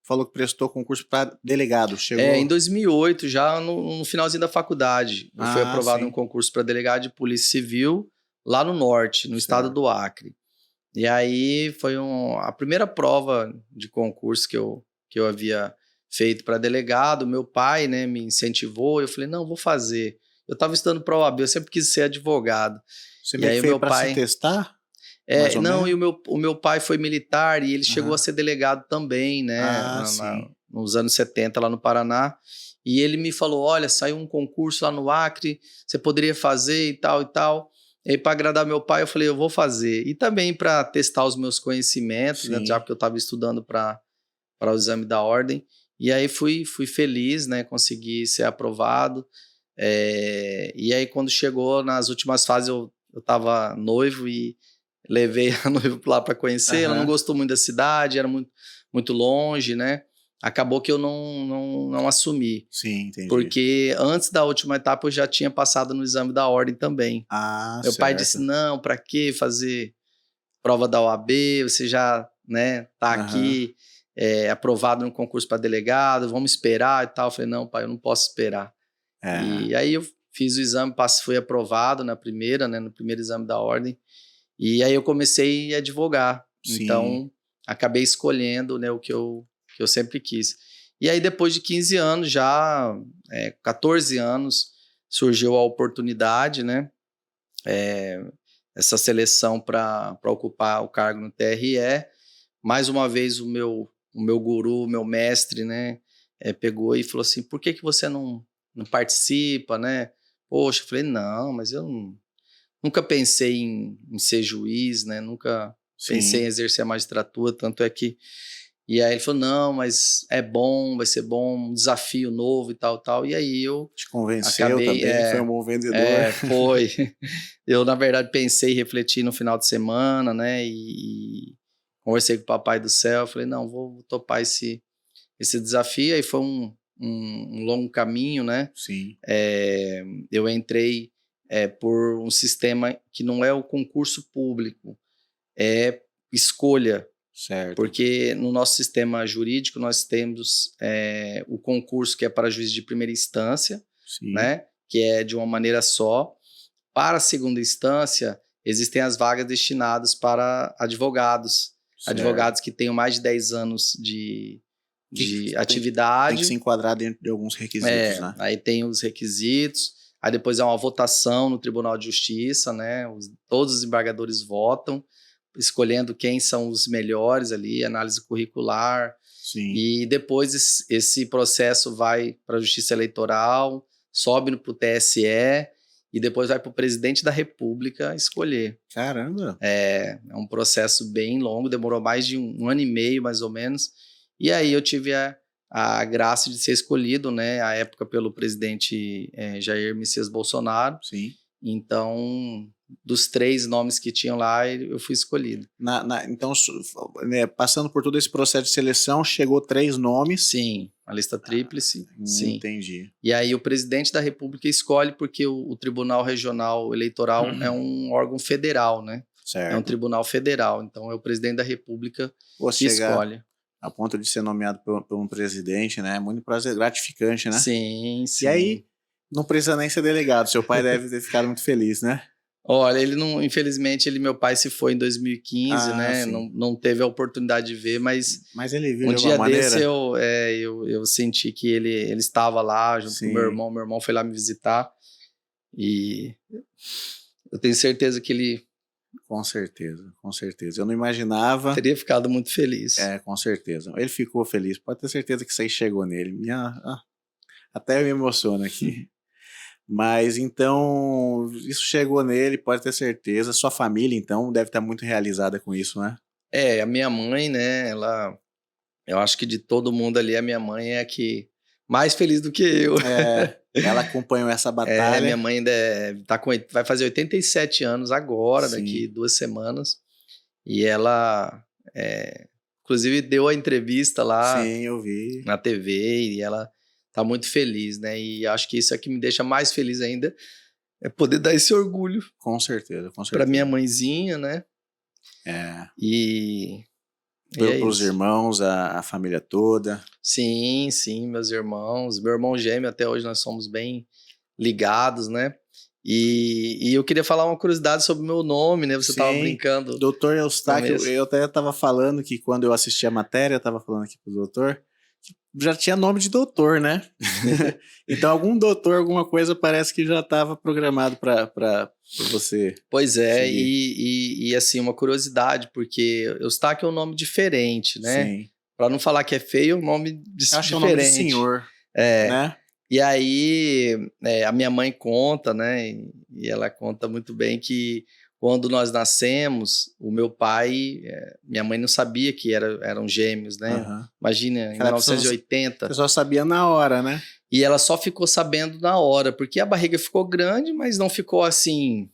falou que prestou concurso para delegado. Chegou... em 2008, já no finalzinho da faculdade. Eu fui aprovado em um concurso para delegado de Polícia Civil lá no norte, no estado do Acre. E aí foi a primeira prova de concurso que eu havia feito para delegado. Meu pai, né, me incentivou. Eu falei, não, vou fazer. Eu estava estudando para a OAB, eu sempre quis ser advogado. Você meio que fez para se testar? Não, e o meu pai foi militar e ele chegou a ser delegado também, né? Nos anos 70, lá no Paraná. E ele me falou, olha, saiu um concurso lá no Acre, você poderia fazer e tal e tal. E aí, para agradar meu pai, eu falei, eu vou fazer. E também para testar os meus conhecimentos, né, já porque eu estava estudando para o exame da ordem. E aí fui feliz, né? Consegui ser aprovado. E aí, quando chegou nas últimas fases, eu estava noivo e levei a noiva lá para conhecer. Ela não gostou muito da cidade, era muito, muito longe, né? Acabou que eu não assumi. Sim, entendi. Porque antes da última etapa eu já tinha passado no exame da ordem também. Meu pai disse, não, para que fazer prova da OAB? Você já, né, tá aqui aprovado no concurso para delegado, vamos esperar e tal. Eu falei, não, pai, eu não posso esperar. E aí eu fiz o exame, fui aprovado no primeiro exame da ordem. E aí eu comecei a advogar. Sim. Então, acabei escolhendo, né, o que eu sempre quis. E aí, depois de 15 anos, já 14 anos, surgiu a oportunidade, né? Essa seleção para ocupar o cargo no TRE. Mais uma vez, o meu guru, o meu mestre, né, pegou e falou assim, por que você não participa, né? Poxa, eu falei, não, mas eu nunca pensei em ser juiz, né? Nunca pensei em exercer a magistratura, tanto é que... E aí ele falou, não, mas é bom, vai ser bom, um desafio novo e tal, tal. E aí eu... Te convenceu também, foi um bom vendedor. Foi. Eu, na verdade, pensei, refleti no final de semana, né? E conversei com o Papai do Céu, falei, não, vou topar esse desafio. Aí foi um longo caminho, né? Sim. Eu entrei por um sistema que não é o concurso público, é escolha. Certo. Porque no nosso sistema jurídico nós temos o concurso que é para juiz de primeira instância, né? Que é de uma maneira só. Para a segunda instância, existem as vagas destinadas para advogados. Certo. Advogados que tenham mais de 10 anos de atividade. Tem que se enquadrar dentro de alguns requisitos, né? Aí tem os requisitos, aí depois é uma votação no Tribunal de Justiça, né? Todos os desembargadores votam, escolhendo quem são os melhores ali, análise curricular. Sim. E depois esse processo vai para a Justiça Eleitoral, sobe para o TSE e depois vai para o presidente da República escolher. Caramba! É um processo bem longo, demorou mais de um ano e meio, mais ou menos. E aí eu tive a graça de ser escolhido, né, à época pelo presidente Jair Messias Bolsonaro. Sim. Então, dos 3 nomes que tinham lá, eu fui escolhido. Então, né, passando por todo esse processo de seleção, chegou 3 nomes. Sim, a lista tríplice. Sim. Entendi. E aí o presidente da República escolhe porque o Tribunal Regional Eleitoral é um órgão federal, né? Certo. É um tribunal federal, então é o presidente da República que escolhe. A ponto de ser nomeado por um presidente, né? É muito gratificante, né? Sim, sim. E aí, não precisa nem ser delegado. Seu pai deve ter ficado muito feliz, né? Olha, ele não, infelizmente, meu pai se foi em 2015, né? Não teve a oportunidade de ver, mas ele viu um de dia alguma desse maneira? eu senti que ele estava lá junto com meu irmão foi lá me visitar e eu tenho certeza que ele Com certeza, com certeza. Eu não imaginava. Teria ficado muito feliz. Com certeza. Ele ficou feliz. Pode ter certeza que isso aí chegou nele. Até eu me emociono aqui. Mas então, isso chegou nele, pode ter certeza. Sua família, então, deve estar muito realizada com isso, né? A minha mãe, né, eu acho que de todo mundo ali, a minha mãe é a que mais feliz do que eu. Ela acompanhou essa batalha. Minha mãe vai fazer 87 anos agora, Sim. daqui 2 semanas. E ela, inclusive, deu a entrevista lá. Sim, eu vi. Na TV, e ela tá muito feliz, né? E acho que isso é que me deixa mais feliz ainda, é poder dar esse orgulho. Com certeza, com certeza. Pra minha mãezinha, né? E para os irmãos, a família toda. Sim, meus irmãos. Meu irmão gêmeo, até hoje nós somos bem ligados, né? E eu queria falar uma curiosidade sobre o meu nome, né? Você estava brincando. Doutor Eustáquio, eu até estava falando que quando eu assisti a matéria, eu estava falando aqui pro doutor, que já tinha nome de doutor, né? Então algum doutor, alguma coisa parece que já estava programado para você. Pois é, e assim, uma curiosidade, porque Eustáquio é um nome diferente, né? Sim. Para não falar que é feio, é um nome diferente. Acho que é o nome de senhor, né? E aí, a minha mãe conta, né? E ela conta muito bem que quando nós nascemos, o meu pai, minha mãe não sabia que eram gêmeos, né? Uhum. Imagina, em 1980. Você só sabia na hora, né? E ela só ficou sabendo na hora, porque a barriga ficou grande, mas não ficou assim,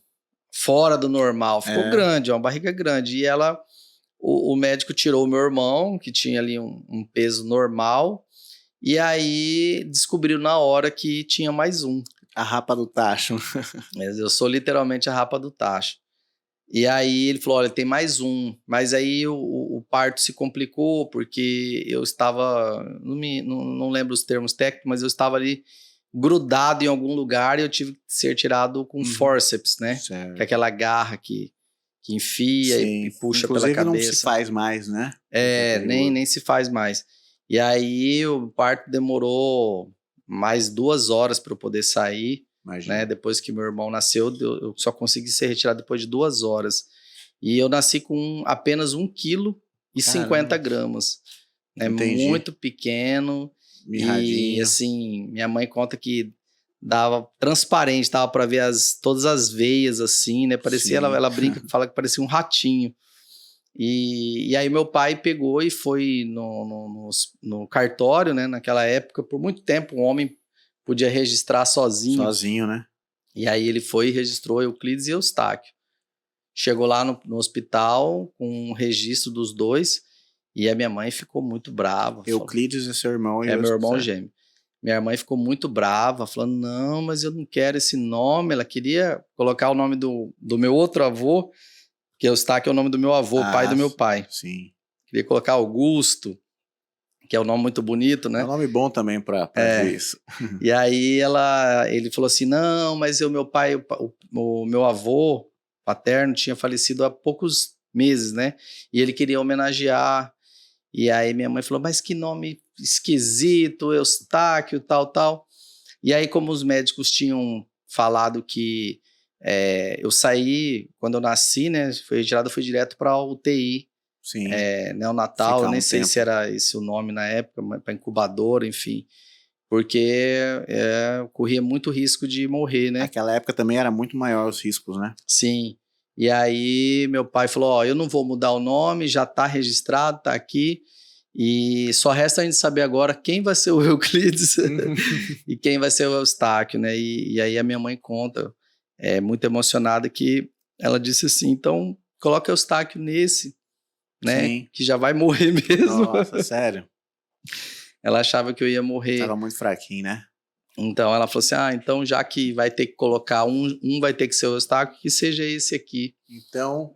fora do normal. Ficou grande, uma barriga grande. E o médico tirou o meu irmão, que tinha ali um peso normal, e aí descobriu na hora que tinha mais um. A rapa do tacho. Eu sou literalmente a rapa do tacho. E aí ele falou, olha, tem mais um. Mas aí o parto se complicou, porque eu estava, não lembro os termos técnicos, mas eu estava ali grudado em algum lugar e eu tive que ser tirado com forceps, né? Certo. Que é aquela garra que enfia e puxa Inclusive, pela cabeça. Não se faz mais, né? Nem se faz mais. E aí o parto demorou mais 2 horas para eu poder sair. Né? Depois que meu irmão nasceu, eu só consegui ser retirado depois de 2 horas. E eu nasci com apenas 1,50 kg. Né? Muito pequeno. Mirradinho. E assim, minha mãe conta que dava transparente, dava para ver todas as veias assim, né? Parecia, ela brinca, fala que parecia um ratinho. E aí meu pai pegou e foi no cartório, né? Naquela época, por muito tempo, um homem podia registrar sozinho. Sozinho, né? E aí ele foi e registrou Euclides e Eustáquio. Chegou lá no hospital com um registro dos dois e a minha mãe ficou muito brava. Euclides é seu irmão. É meu irmão gêmeo. Minha mãe ficou muito brava, falando, não, mas eu não quero esse nome. Ela queria colocar o nome do meu outro avô, que Eustáquio é o nome do meu avô, pai do meu pai. Sim. Queria colocar Augusto, que é um nome muito bonito, né? É um nome bom também para isso. E aí ele falou assim, não, mas o meu pai, o meu avô paterno tinha falecido há poucos meses, né? E ele queria homenagear. E aí minha mãe falou, mas que nome esquisito, Eustáquio, tal. E aí como os médicos tinham falado que eu saí, quando eu nasci, né? Foi retirado, fui direto para a UTI. Sim. Neonatal, eu nem sei se era esse o nome na época, para incubadora, enfim, porque corria muito risco de morrer, né? Naquela época também era muito maior os riscos, né? Sim. E aí meu pai falou, eu não vou mudar o nome, já está registrado, está aqui, e só resta a gente saber agora quem vai ser o Euclides e quem vai ser o Eustáquio, né? E aí a minha mãe conta, muito emocionada, que ela disse assim, então coloca Eustáquio nesse, né? Sim. Que já vai morrer mesmo. Nossa, sério? Ela achava que eu ia morrer. Tava muito fraquinho, né? Então ela falou assim, então já que vai ter que colocar um vai ter que ser o Eustáquio, que seja esse aqui. Então,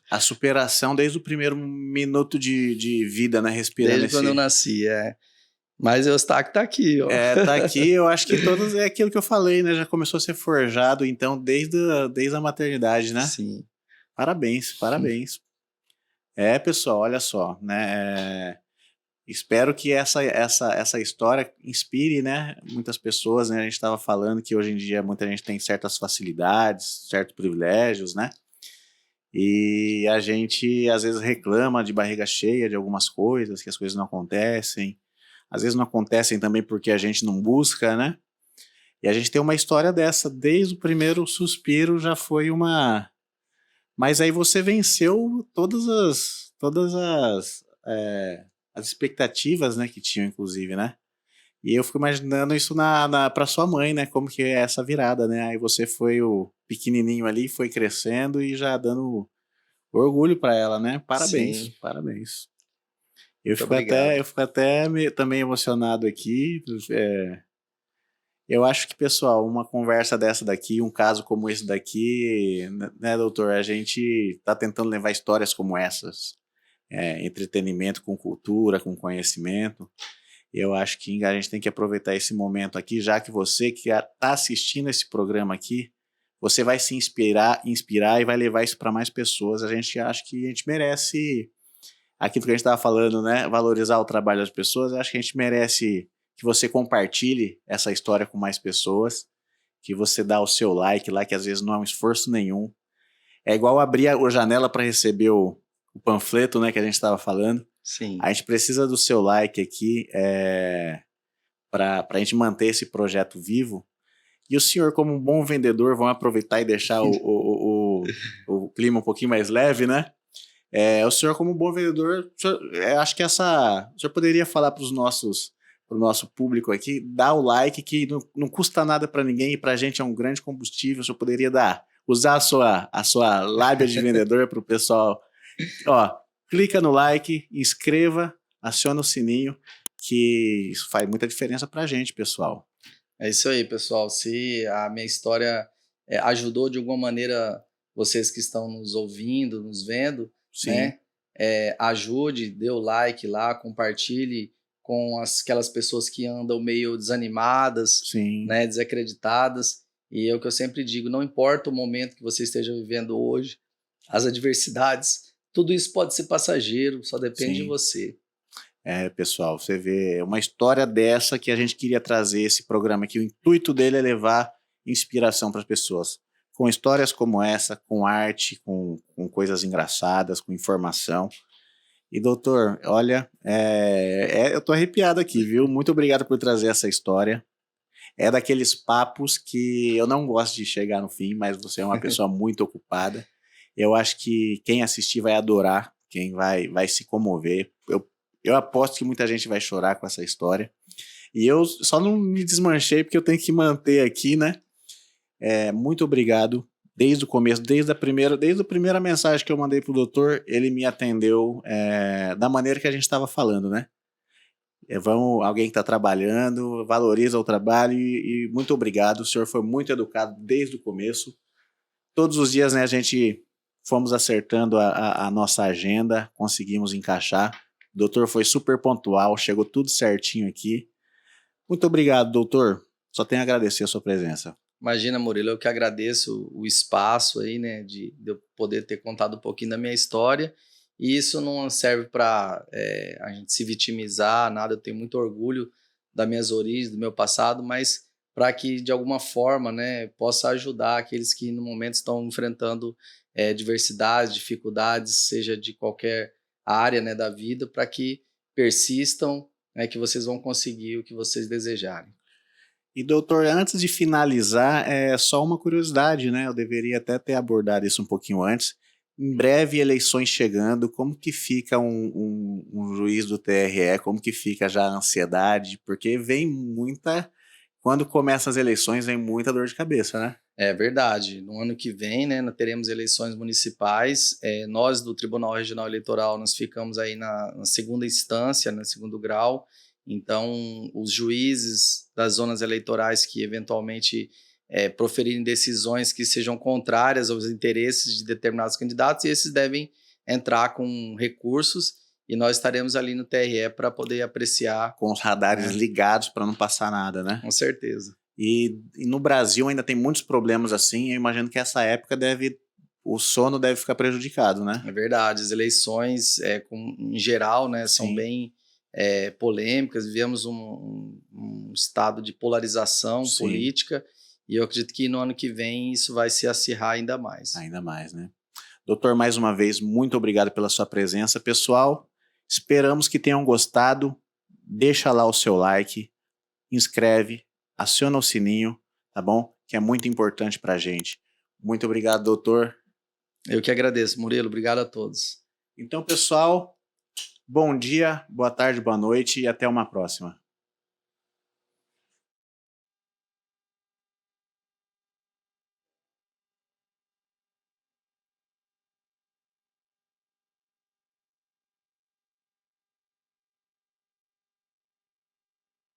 a superação desde o primeiro minuto de vida, né? Respirando. Desde quando eu nasci, Mas o Eustáquio tá aqui, ó. Tá aqui, eu acho que todos é aquilo que eu falei, né? Já começou a ser forjado, então, desde a maternidade, né? Sim. Parabéns. Pessoal, olha só, né? Espero que essa história inspire, né, muitas pessoas, né? A gente estava falando que hoje em dia muita gente tem certas facilidades, certos privilégios, né? E a gente, às vezes, reclama de barriga cheia de algumas coisas, que as coisas não acontecem. Às vezes não acontecem também porque a gente não busca, né? E a gente tem uma história dessa, desde o primeiro suspiro já foi uma... Mas aí você venceu as expectativas, né, que tinham, inclusive, né? E eu fico imaginando isso pra sua mãe, né? Como que é essa virada, né? Aí você foi o pequenininho ali, foi crescendo e já dando orgulho para ela, né? Parabéns, Sim, parabéns. muito obrigado. Eu fico até também emocionado aqui. Eu acho que, pessoal, uma conversa dessa daqui, um caso como esse daqui, né, doutor? A gente tá tentando levar histórias como essas, entretenimento com cultura, com conhecimento. Eu acho que a gente tem que aproveitar esse momento aqui, já que você que está assistindo esse programa aqui, você vai se inspirar e vai levar isso para mais pessoas. A gente acha que a gente merece aquilo que a gente estava falando, né? Valorizar o trabalho das pessoas. Eu acho que a gente merece que você compartilhe essa história com mais pessoas, que você dá o seu like lá, que às vezes não é um esforço nenhum. É igual abrir a janela para receber o panfleto, né, que a gente estava falando. Sim. A gente precisa do seu like aqui para a gente manter esse projeto vivo. E o senhor, como um bom vendedor, vão aproveitar e deixar o clima um pouquinho mais leve, né? O senhor, como um bom vendedor, acho que o senhor poderia falar para o nosso público aqui, dar o like, que não custa nada para ninguém e para a gente é um grande combustível. O senhor poderia usar a sua lábia de vendedor para o pessoal. Ó, clica no like, inscreva, aciona o sininho, que isso faz muita diferença para a gente, pessoal. É isso aí, pessoal. Se a minha história ajudou de alguma maneira vocês que estão nos ouvindo, nos vendo, Sim. né? Ajude, dê o like lá, compartilhe com aquelas pessoas que andam meio desanimadas, Sim. né? Desacreditadas. E é o que eu sempre digo, não importa o momento que você esteja vivendo hoje, as adversidades, tudo isso pode ser passageiro, só depende de você. Pessoal, você vê uma história dessa que a gente queria trazer esse programa aqui. O intuito dele é levar inspiração para as pessoas. Com histórias como essa, com arte, com coisas engraçadas, com informação. E, doutor, olha, eu tô arrepiado aqui, viu? Muito obrigado por trazer essa história. É daqueles papos que eu não gosto de chegar no fim, mas você é uma pessoa muito ocupada. Eu acho que quem assistir vai adorar, quem vai se comover. Eu aposto que muita gente vai chorar com essa história. E eu só não me desmanchei porque eu tenho que manter aqui, né? Muito obrigado. Desde o começo, desde a primeira mensagem que eu mandei pro doutor, ele me atendeu da maneira que a gente estava falando, né? Alguém que está trabalhando, valoriza o trabalho e muito obrigado. O senhor foi muito educado desde o começo. Todos os dias, né, a gente fomos acertando a nossa agenda, conseguimos encaixar. O doutor foi super pontual, chegou tudo certinho aqui. Muito obrigado, doutor. Só tenho a agradecer a sua presença. Imagina, Murilo, eu que agradeço o espaço aí, né, de eu poder ter contado um pouquinho da minha história. E isso não serve para a gente se vitimizar, nada. Eu tenho muito orgulho das minhas origens, do meu passado, mas para que de alguma forma, né, possa ajudar aqueles que no momento estão enfrentando diversidades, dificuldades, seja de qualquer área, né, da vida, para que persistam, né, que vocês vão conseguir o que vocês desejarem. E, doutor, antes de finalizar, só uma curiosidade, né? Eu deveria até ter abordado isso um pouquinho antes. Em breve, eleições chegando, como que fica um juiz do TRE? Como que fica já a ansiedade? Porque quando começam as eleições, vem muita dor de cabeça, né? É verdade. No ano que vem, né, nós teremos eleições municipais. Nós, do Tribunal Regional Eleitoral, nós ficamos aí na segunda instância, no segundo grau. Então, os juízes das zonas eleitorais que eventualmente proferirem decisões que sejam contrárias aos interesses de determinados candidatos, e esses devem entrar com recursos, e nós estaremos ali no TRE para poder apreciar. Com os radares ligados para não passar nada, né? Com certeza. E no Brasil ainda tem muitos problemas assim. Eu imagino que essa época o sono deve ficar prejudicado, né? É verdade. As eleições, em geral, né, são bem polêmicas. Vivemos um estado de polarização política, e eu acredito que no ano que vem isso vai se acirrar ainda mais. Ainda mais, né? Doutor, mais uma vez, muito obrigado pela sua presença. Pessoal, esperamos que tenham gostado. Deixa lá o seu like, inscreve, aciona o sininho, tá bom? Que é muito importante pra gente. Muito obrigado, doutor. Eu que agradeço, Murilo. Obrigado a todos. Então, pessoal, bom dia, boa tarde, boa noite e até uma próxima.